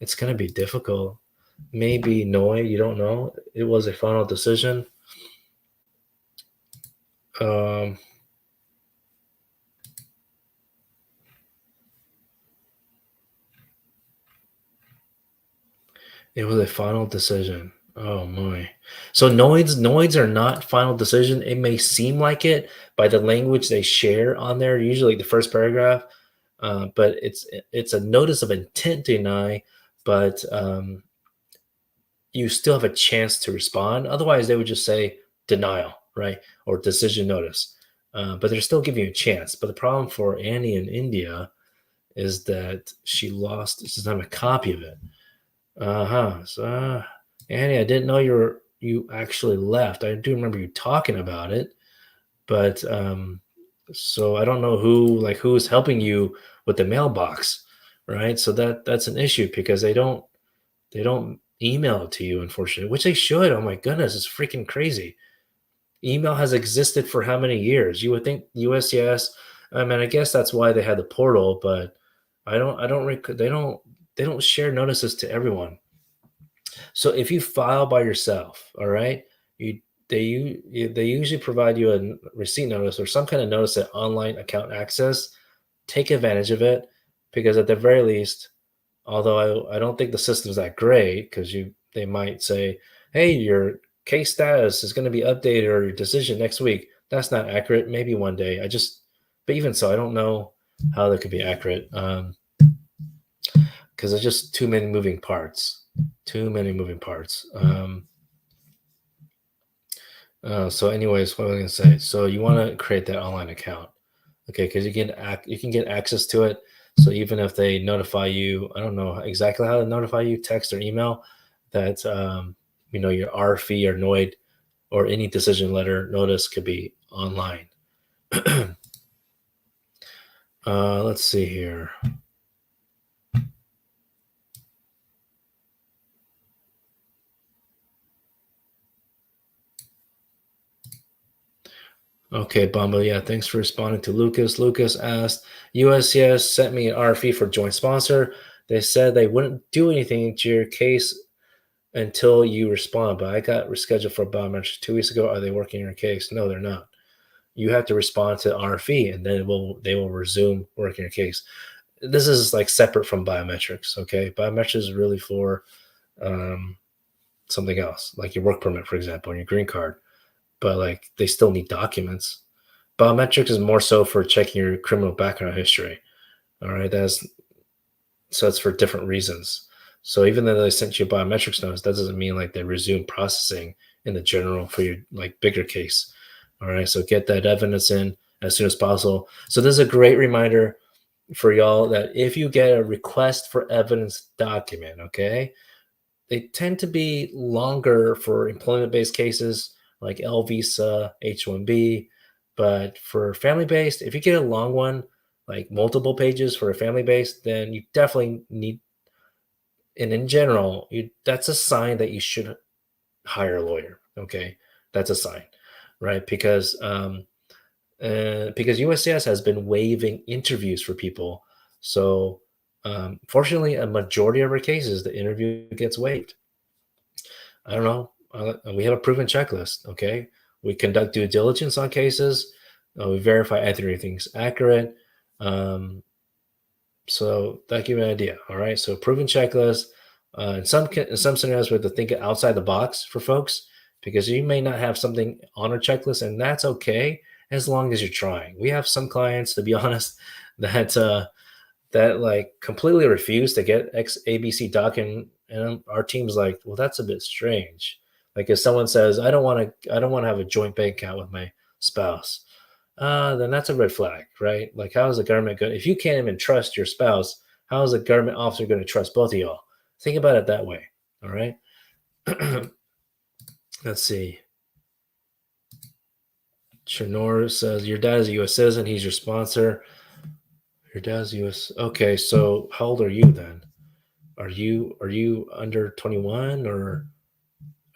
It's gonna be difficult. Maybe Noid. You don't know. It was a final decision. Um, it was a final decision. Oh my. So noids are not final decision. It may seem like it by the language they share on there, usually the first paragraph. But it's a notice of intent to deny, but you still have a chance to respond. Otherwise, they would just say denial, right, or decision notice. But they're still giving you a chance. But the problem for Annie in India is that she lost. She doesn't have a copy of it. Uh-huh. So, Annie, I didn't know you actually left. I do remember you talking about it, but so I don't know who's helping you with the mailbox, right? So that's an issue because they don't email it to you, unfortunately, which they should. Oh my goodness, it's freaking crazy. Email has existed for how many years? You would think USCIS. I mean, I guess that's why they had the portal, but they don't share notices to everyone. So if you file by yourself, all right, you they usually provide you a receipt notice or some kind of notice that online account access. Take advantage of it because at the very least, although I don't think the system's that great because they might say, hey, case status is going to be updated or your decision next week. That's not accurate. Maybe one day. But even so, I don't know how that could be accurate because there's just too many moving parts. Too many moving parts. So, anyways, what was I going to say? So, you want to create that online account, okay? Because you can get access to it. So, even if they notify you, I don't know exactly how to notify you, text or email, that your RFE or NOID or any decision letter notice could be online. Let's see here. Okay, Bumba. Yeah, thanks for responding to Lucas. Lucas asked, USCIS sent me an RFE for joint sponsor. They said they wouldn't do anything to your case until you respond, but I got rescheduled for biometrics 2 weeks ago. Are they working your case? No, they're not. You have to respond to RFE, and then they will resume working your case. This is like separate from biometrics. Okay, biometrics is really for something else, like your work permit, for example, and your green card. But like they still need documents. Biometrics is more so for checking your criminal background history. All right, that's for different reasons. So even though they sent you a biometrics notice, that doesn't mean like they resume processing in the general for your like bigger case. All right, so get that evidence in as soon as possible. So this is a great reminder for y'all that if you get a request for evidence document, okay, they tend to be longer for employment-based cases like L visa, H-1B, but for family-based, if you get a long one, like multiple pages for a family-based, then you definitely need. And in general, that's a sign that you should hire a lawyer. Okay, that's a sign, right? Because USCIS has been waiving interviews for people. So, fortunately, a majority of our cases, the interview gets waived. I don't know. We have a proven checklist. Okay, we conduct due diligence on cases. We verify everything's accurate. So that give you an idea. All right. So proven checklist. In some scenarios, we have to think outside the box for folks because you may not have something on a checklist, and that's okay as long as you're trying. We have some clients, to be honest, that like completely refuse to get X ABC doc, and our team's like, well, that's a bit strange. Like if someone says, I don't want to have a joint bank account with my spouse, then that's a red flag, right? Like, how is the government going? If you can't even trust your spouse, how is a government officer going to trust both of y'all? Think about it that way. All right. Let's see. Chinor says your dad is a U.S. citizen. He's your sponsor. Your dad's U.S. Okay, so how old are you then? Are you under 21 or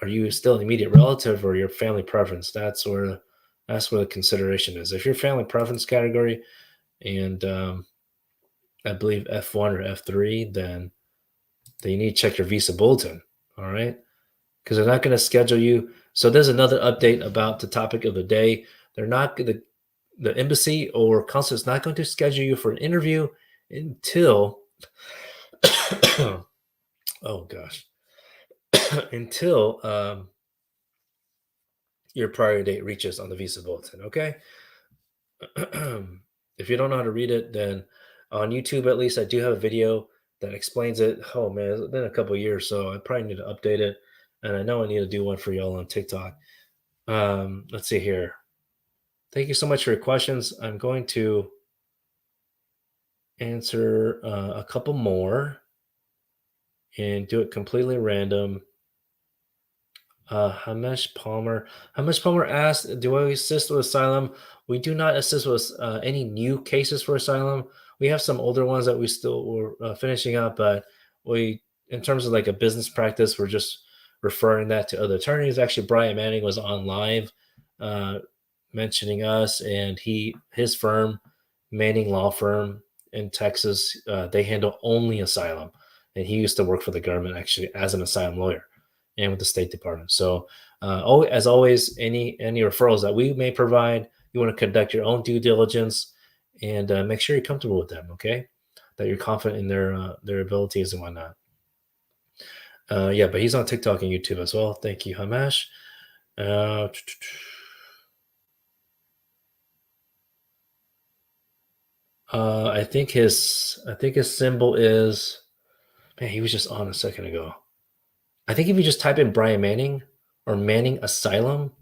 are you still an immediate relative or your family preference? That's where the consideration is. If your family preference category and I believe F1 or F3, then you need to check your visa bulletin. All right. Because they're not going to schedule you. So there's another update about the topic of the day. They're not going to, the embassy or consulate is not going to schedule you for an interview until, oh gosh, until your prior date reaches on the visa bulletin. Okay. If you don't know how to read it, then on YouTube, at least, I do have a video that explains it. Oh man, it's been a couple of years, so I probably need to update it. And I know I need to do one for y'all on TikTok. Let's see here. Thank you so much for your questions. I'm going to answer a couple more and do it completely random. Hamesh Palmer. Hamesh Palmer asked, "Do I assist with asylum?" We do not assist with any new cases for asylum. We have some older ones that we still were finishing up, but in terms of like a business practice, we're just referring that to other attorneys. Actually, Brian Manning was on live uh, mentioning us, and his firm, Manning Law Firm in Texas, they handle only asylum, and he used to work for the government actually as an asylum lawyer and with the State Department. So, as always, any referrals that we may provide, you want to conduct your own due diligence and make sure you're comfortable with them. Okay, that you're confident in their abilities and whatnot. Yeah, but he's on TikTok and YouTube as well. Thank you, Hamash. Uh, I think his symbol is, man, he was just on a second ago. I think if you just type in Brian Manning or Manning Asylum,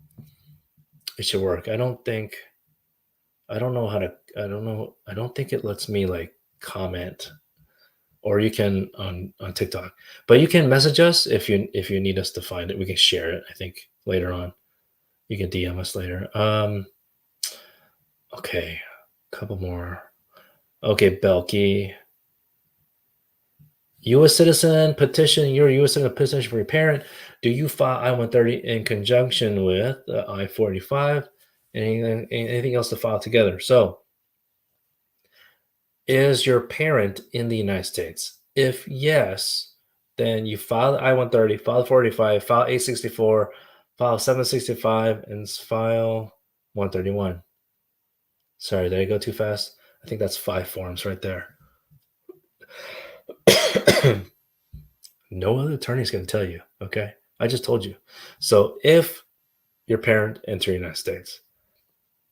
it should work. I don't know how to I don't know. I don't think it lets me like comment, or you can on TikTok. But you can message us if you need us to find it. We can share it, I think, later on. You can DM us later. Okay. A couple more. Okay, Belky. U.S. citizen petition. You're a U.S. citizen petition for your parent. Do you file I-130 in conjunction with I-45? Anything else to file together? So, is your parent in the United States? If yes, then you file the I-130, file the 45, file 864, file 765, and file 131. Sorry, did I go too fast? I think that's 5 forms right there. No other attorney is going to tell you, okay? I just told you. So if your parent enter the United States,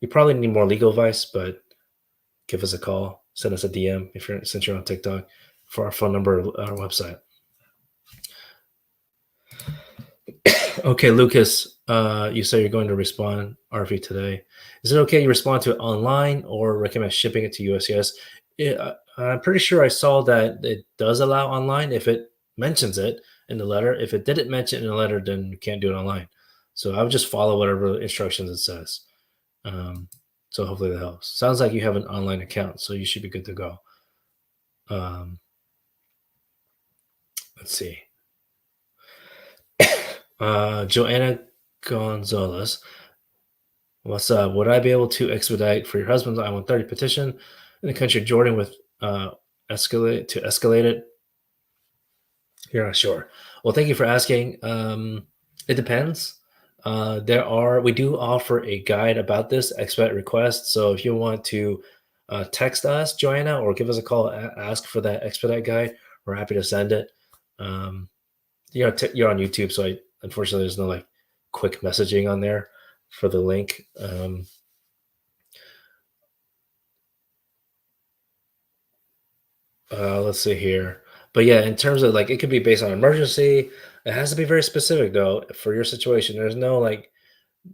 you probably need more legal advice, but give us a call, send us a DM since you're on TikTok, for our phone number or our website. Okay, Lucas, you say you're going to respond RV today. Is it okay you respond to it online or recommend shipping it to USCIS? I'm pretty sure I saw that it does allow online if it mentions it in the letter. If it didn't mention it in the letter, then you can't do it online. So I would just follow whatever instructions it says. So hopefully that helps. Sounds like you have an online account, so you should be good to go. Let's see. Joanna Gonzalez. What's up? Would I be able to expedite for your husband's I-130 petition in the country of Jordan with escalate it? You're not sure. Well, thank you for asking. It depends. We do offer a guide about this expedite request. So if you want to text us, Joanna, or give us a call, ask for that expedite guide, we're happy to send it. You're on YouTube, so unfortunately there's no like quick messaging on there for the link. Let's see here. But yeah, in terms of like, it could be based on emergency. It has to be very specific though for your situation. There's no like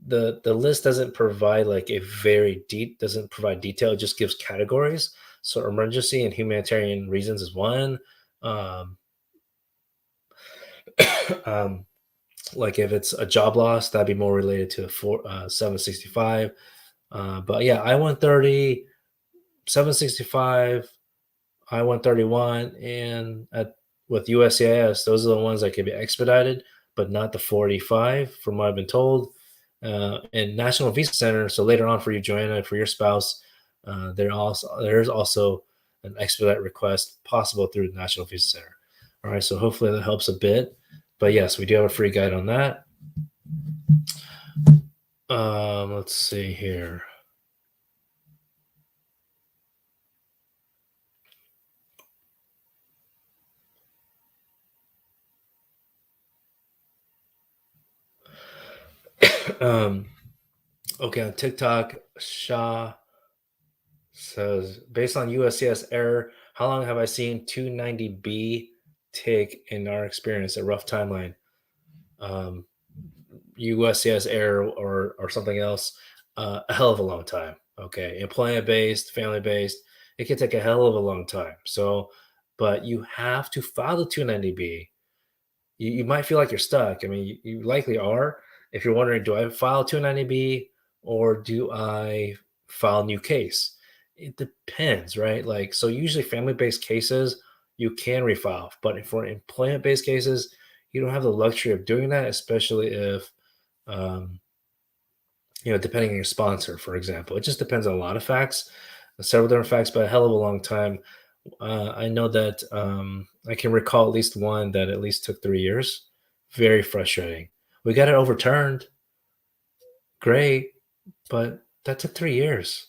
the list doesn't provide like a very deep doesn't provide detail. It just gives categories. So emergency and humanitarian reasons is one. Um, like if it's a job loss, that'd be more related to 765. But yeah, I-130, 765, I-131, and with USCIS, those are the ones that can be expedited, but not the 485, from what I've been told. And National Visa Center. So later on for you, Joanna, for your spouse, there's also an expedite request possible through the National Visa Center. All right, so hopefully that helps a bit. But yes, we do have a free guide on that. Let's see here. Okay, on TikTok, Shah says, based on USCIS error, how long have I seen 290B take in our experience? A rough timeline. USCIS error or something else, a hell of a long time. Okay, employment based, family based, it can take a hell of a long time. So, but you have to file the 290B. You might feel like you're stuck. I mean, you likely are. If you're wondering, do I file 290B or do I file a new case? It depends, right? Like, so usually family-based cases, you can refile, but for employment-based cases, you don't have the luxury of doing that, especially if, um, depending on your sponsor, for example. It just depends on a lot of facts, several different facts, but a hell of a long time. I know that I can recall at least one that at least took 3 years. Very frustrating. We got it overturned. Great, but that took 3 years.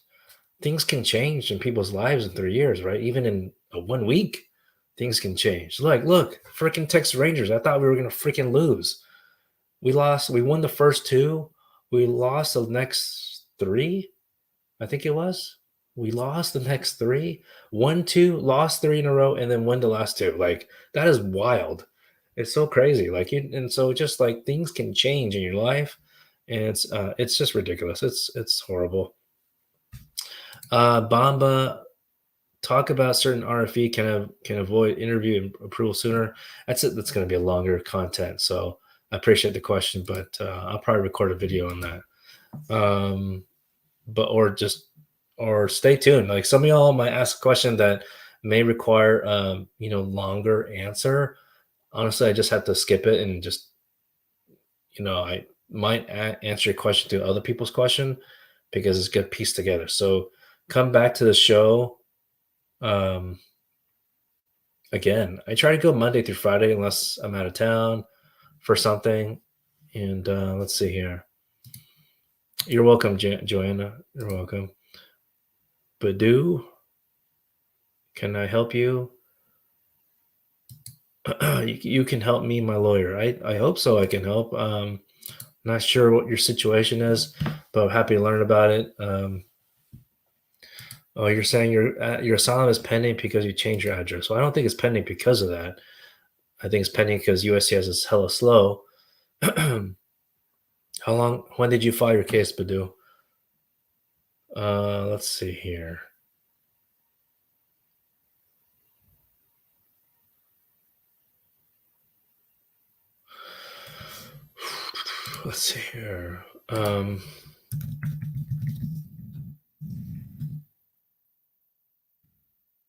Things can change in people's lives in 3 years, right? Even in a 1 week, things can change. Look, freaking Texas Rangers. I thought we were going to freaking lose. We won the first two. We lost the next three. I think it was. We lost the next three, won two, lost three in a row, and then won the last two. Like that is wild. It's so crazy. And so just like things can change in your life, and it's just ridiculous. It's horrible. Bamba, talk about certain RFE can avoid interview approval sooner. That's it. That's going to be a longer content. So I appreciate the question, but I'll probably record a video on that. But or stay tuned. Like some of y'all might ask a question that may require longer answer. Honestly, I just have to skip it and just I might answer your question to other people's question because it's good pieced together. So come back to the show. Again, I try to go Monday through Friday unless I'm out of town for something. And let's see here. You're welcome, Joanna. You're welcome. Badu, can I help you? You can help me, my lawyer. I hope so. I can help. Not sure what your situation is, but I'm happy to learn about it. Oh, you're saying your asylum is pending because you changed your address. Well, I don't think it's pending because of that. I think it's pending because USCIS is hella slow. How long? When did you file your case, Badu? Let's see here. Let's see here.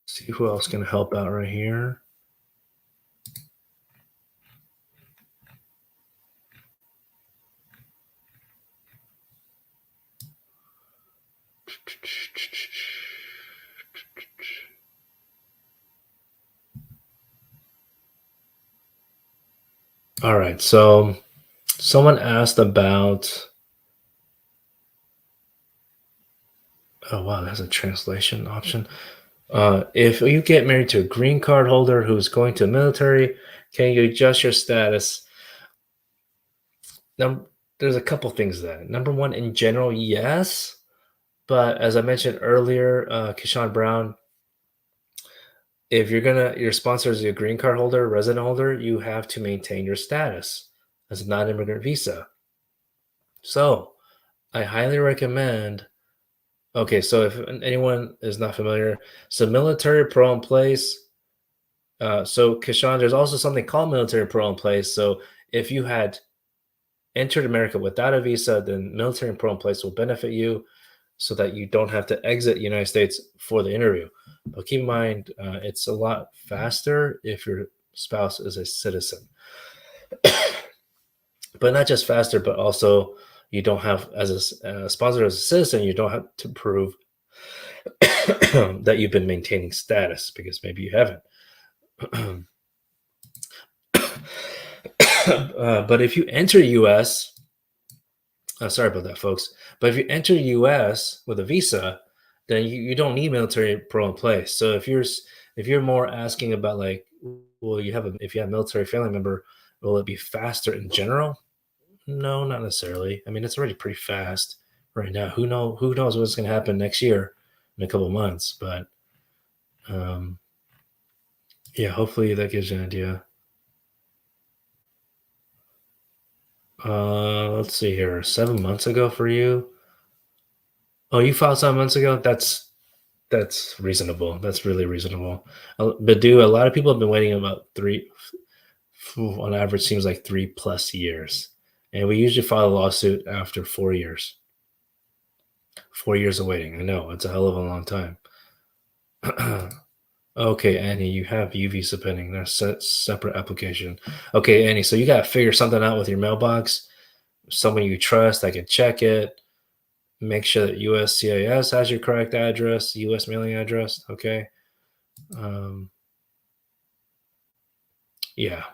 See who else can help out right here. All right, so someone asked about. Oh wow, that's a translation option. If you get married to a green card holder who's going to the military, can you adjust your status? Now, there's a couple things there. Number one, in general, yes. But as I mentioned earlier, Kishan Brown, if your sponsor is a green card holder, resident holder, you have to maintain your status as a non-immigrant visa. So I highly recommend. Okay, so if anyone is not familiar, so military parole in place. So Kishan, there's also something called military parole in place. So if you had entered America without a visa, then military parole in place will benefit you so that you don't have to exit the United States for the interview. But keep in mind, it's a lot faster if your spouse is a citizen. But not just faster, but also you don't have, as a sponsor, as a citizen, you don't have to prove that you've been maintaining status because maybe you haven't. But if you enter U.S., sorry about that, folks. But if you enter U.S. with a visa, then you don't need military parole in place. So if you're more asking about like, well, if you have a military family member, will it be faster in general? No, not necessarily. I mean, it's already pretty fast right now. Who knows what's going to happen next year in a couple of months? But yeah, hopefully that gives you an idea. Let's see here. 7 months ago for you. Oh, you filed 7 months ago? That's reasonable. That's really reasonable. But a lot of people have been waiting about on average, seems like 3+ years. And we usually file a lawsuit after 4 years. 4 years of waiting. I know, it's a hell of a long time. Okay, Annie, you have U visa pending. That's a separate application. Okay, Annie, so you got to figure something out with your mailbox. Someone you trust that can check it. Make sure that USCIS has your correct address, US mailing address. Okay. Yeah.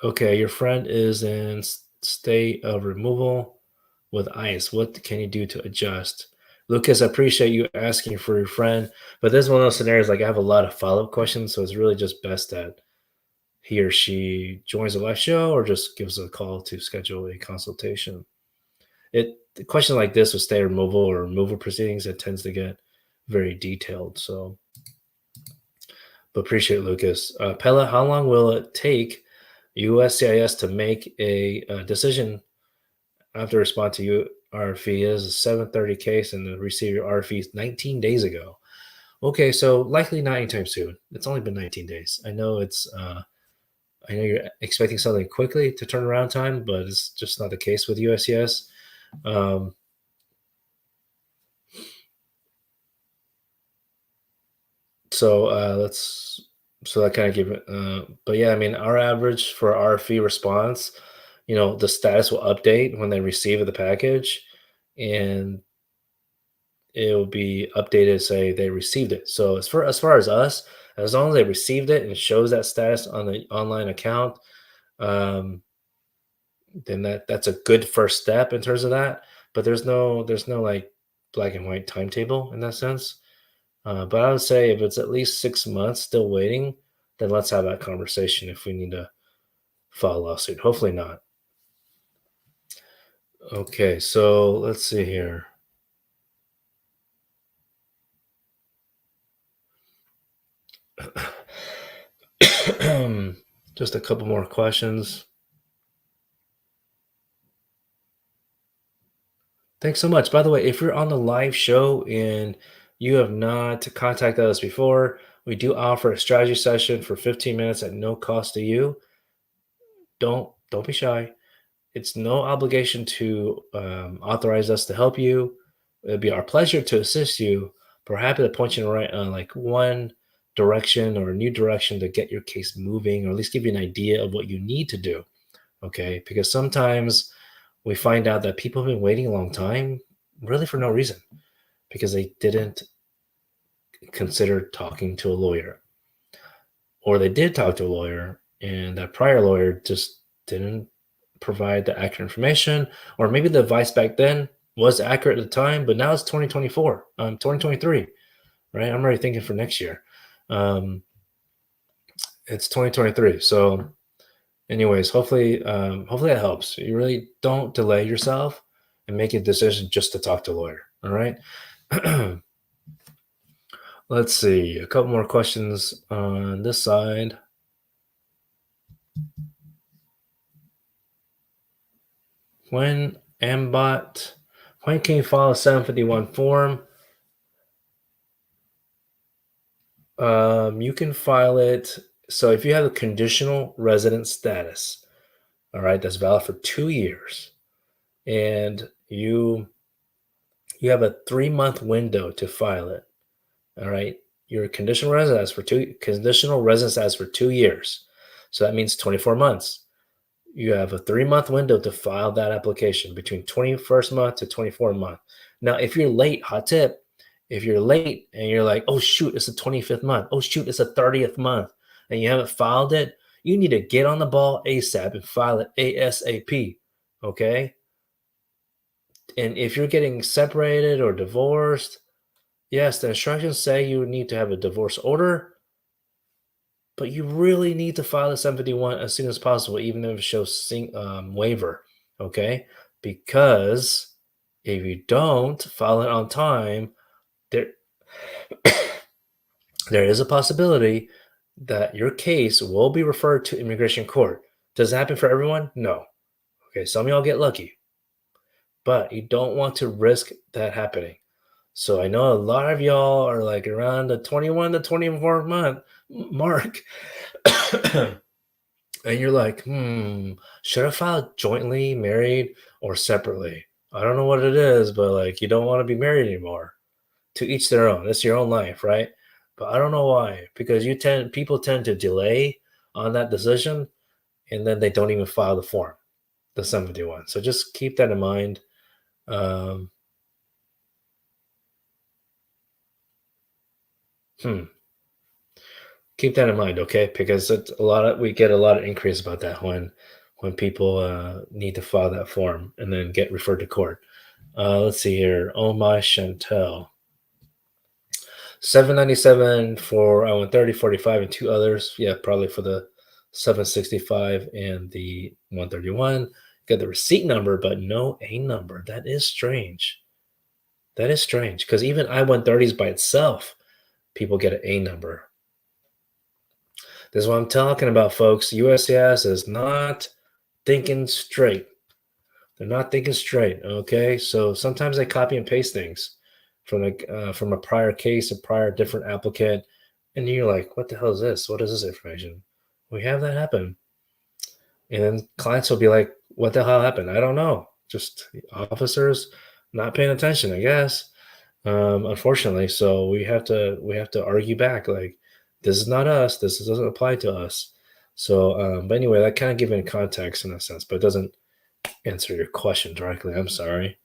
Okay, your friend is in state of removal with ICE. What can you do to adjust? Lucas, I appreciate you asking for your friend, but this is one of those scenarios like I have a lot of follow-up questions, so it's really just best that he or she joins a live show or just gives a call to schedule a consultation. The question like this with stay removal or removal proceedings, it tends to get very detailed. So, but appreciate it, Lucas. Pella, how long will it take USCIS to make a decision after respond to your RFE? Is a 7:30 case and the receive your RFE 19 days ago. Okay, so likely not anytime soon. It's only been 19 days. I know you're expecting something quickly to turn around time, but it's just not the case with USCIS. So that kind of give it. But yeah, I mean, our average for RFE response, the status will update when they receive the package, and it will be updated, say they received it. So as far as us, as long as they received it and it shows that status on the online account, um, then that's a good first step in terms of that. But there's no like black and white timetable in that sense. But I would say if it's at least 6 months still waiting, then let's have that conversation if we need to file a lawsuit. Hopefully not. Okay, so let's see here. Just a couple more questions. Thanks so much. By the way, if you're on the live show and you have not contacted us before, we do offer a strategy session for 15 minutes at no cost to you. Don't be shy. It's no obligation to authorize us to help you. It'd be our pleasure to assist you. But we're happy to point you in the right like one direction or a new direction to get your case moving, or at least give you an idea of what you need to do. Okay, because sometimes we find out that people have been waiting a long time, really for no reason, because they didn't consider talking to a lawyer, or they did talk to a lawyer and that prior lawyer just didn't provide the accurate information, or maybe the advice back then was accurate at the time, but now it's 2024, 2023, right? I'm already thinking for next year. It's 2023. So anyways, hopefully that helps. You really don't delay yourself and make a decision just to talk to a lawyer. All right. Let's see, a couple more questions on this side. When can you file a 751 form? You can file it. So if you have a conditional resident status, all right, that's valid for 2 years, and you have a 3-month window to file it. All right. Your conditional residence for 2 years. So that means 24 months. You have a 3-month window to file that application between 21st month to 24th month. Now, if you're late, hot tip, if you're late and you're like, oh shoot, it's the 25th month. Oh shoot, it's the 30th month, and you haven't filed it, you need to get on the ball ASAP and file it ASAP. Okay. And if you're getting separated or divorced, yes, the instructions say you need to have a divorce order, but you really need to file the 751 as soon as possible, even if it shows waiver, okay? Because if you don't file it on time, there there is a possibility that your case will be referred to immigration court. Does it happen for everyone? No. Okay, some of y'all get lucky, but you don't want to risk that happening. So I know a lot of y'all are like around the 21 to 24 month mark. And you're like, should I file jointly, married, or separately? I don't know what it is, but like you don't want to be married anymore. To each their own. It's your own life, right? But I don't know why. Because people tend to delay on that decision, and then they don't even file the form, the 751. So just keep that in mind. Um, hmm. Keep that in mind, okay? Because we get a lot of inquiries about that when people need to file that form and then get referred to court. Let's see here. Oh my Chantel. 797 for I want 30, 45, and two others. Yeah, probably for the 765 and the 131. Got the receipt number, but no A number. That is strange. That is strange because even I-130s by itself, people get an A number. This is what I'm talking about, folks. USCIS is not thinking straight. They're not thinking straight. Okay, so sometimes they copy and paste things from a prior case, a prior different applicant, and you're like, "What the hell is this? What is this information?" We have that happen, and then clients will be like, "What the hell happened? I don't know. Just officers not paying attention, I guess." Unfortunately, so we have to argue back like, "This is not us. This doesn't apply to us." So, but anyway, that kind of gives it context in a sense, but it doesn't answer your question directly. I'm sorry.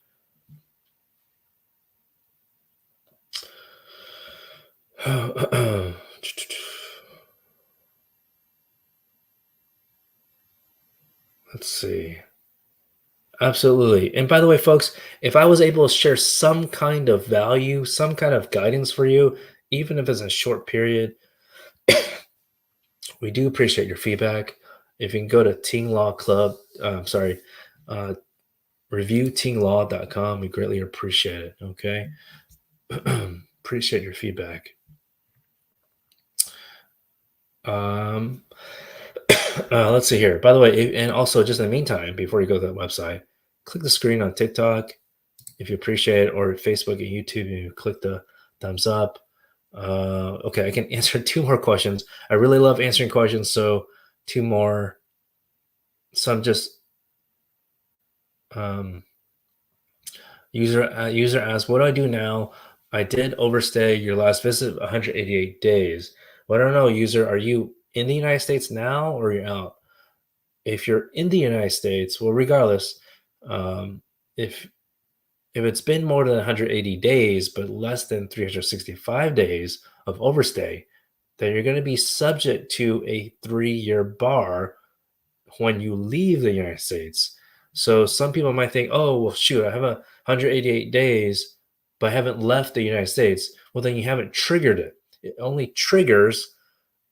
Let's see. Absolutely. And by the way, folks, if I was able to share some kind of value, some kind of guidance for you, even if it's a short period, we do appreciate your feedback. If you can go to Ting Law Club, sorry, uh, reviewtinglaw.com, we greatly appreciate it. Okay. Appreciate your feedback. Um, let's see here. By the way, and also just in the meantime, before you go to that website, click the screen on TikTok if you appreciate it, or Facebook and YouTube, and you click the thumbs up. Okay, I can answer two more questions. I really love answering questions, so two more. Some just um, user asks, "What do I do now? I did overstay your last visit 188 days. Well, I don't know, user. Are you in the United States now, or you're out? If you're in the United States, well, regardless, um, if if it's been more than 180 days, but less than 365 days of overstay, then you're going to be subject to a 3-year bar when you leave the United States. So some people might think, oh, well, shoot, I have 188 days, but I haven't left the United States. Well, then you haven't triggered it. It only triggers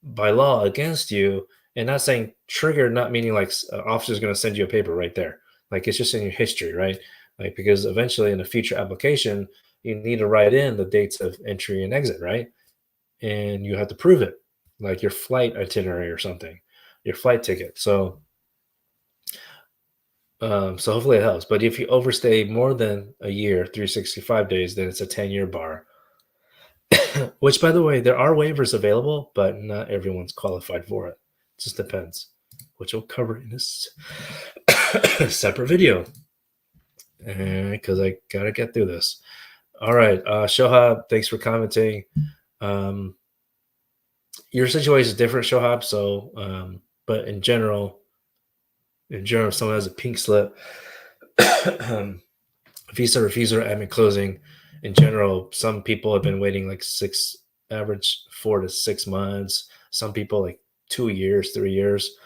by law against you. And not saying trigger, not meaning like an officer is going to send you a paper right there. Like it's just in your history, right? Like because eventually in a future application, you need to write in the dates of entry and exit, right? And you have to prove it, like your flight itinerary or something, your flight ticket. So hopefully it helps. But if you overstay more than a year, 365 days, then it's a 10-year bar. Which, by the way, there are waivers available, but not everyone's qualified for it. It just depends, which we'll cover in this separate video. Because I gotta get through this. All right, Shohab, thanks for commenting. Your situation is different, Shohab. So, but in general, if someone has a pink slip, visa refusal, admin closing. In general, some people have been waiting like average 4 to 6 months. Some people like 2 years, 3 years.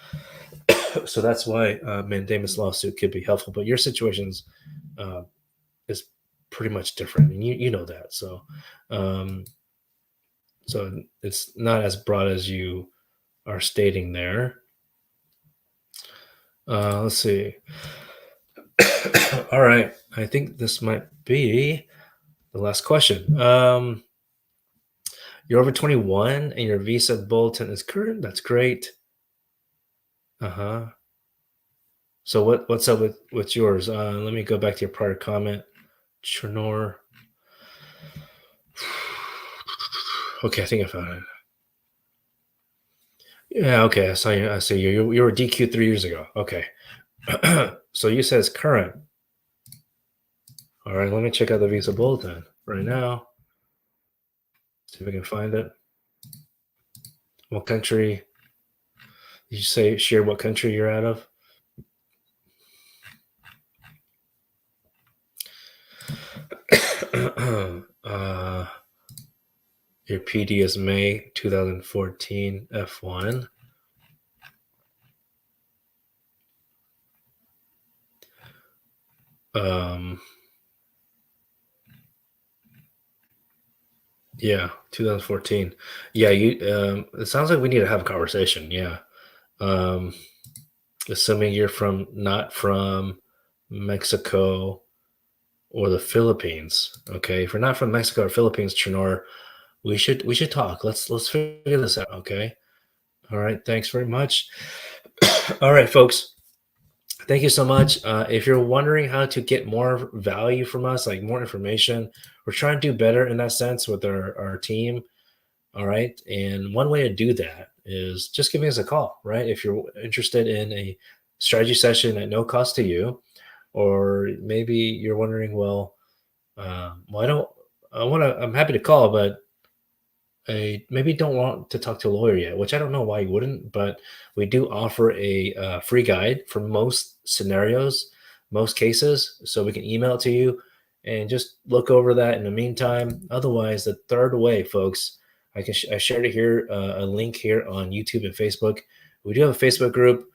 So that's why Mandamus lawsuit could be helpful. But your situation's is pretty much different, and you know that. So, so it's not as broad as you are stating there. Let's see. All right, I think this might be the last question. You're over 21 and your visa bulletin is current. That's great. Uh-huh. So what's up with yours? Let me go back to your prior comment. Chernor. Okay, I think I found it. Yeah, okay. I saw you. I see you. You were DQ 3 years ago. Okay. So you said it's current. All right, let me check out the visa bulletin right now. See if I can find it. What country? You say share what country you're out of? Your PD is May 2014 F1. Yeah, 2014. Yeah, you. It sounds like we need to have a conversation. Yeah. Um, assuming you're not from Mexico or the Philippines. Okay, if you're not from Mexico or Philippines, Chinor, we should talk. Let's figure this out. Okay. All right. Thanks very much. All right, folks. Thank you so much. If you're wondering how to get more value from us, like more information, we're trying to do better in that sense with our team. All right. And one way to do that is just giving us a call, right? If you're interested in a strategy session at no cost to you, or maybe you're wondering, well, I don't, I'm happy to call, but I maybe don't want to talk to a lawyer yet, which I don't know why you wouldn't, but we do offer a free guide for most scenarios, most cases, so we can email it to you and just look over that in the meantime. Otherwise, the third way, folks, I shared it here, a link here on YouTube and Facebook. We do have a Facebook group.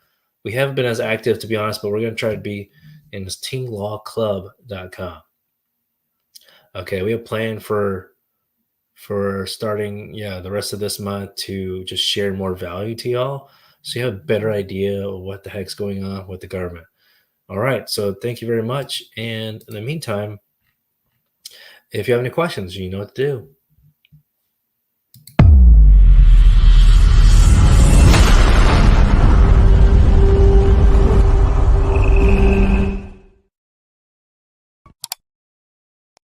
We haven't been as active, to be honest, but we're going to try to be in this tinglawclub.com. Okay, we have planned for starting, yeah, the rest of this month to just share more value to y'all so you have a better idea of what the heck's going on with the government. All right, so thank you very much. And in the meantime, if you have any questions, you know what to do.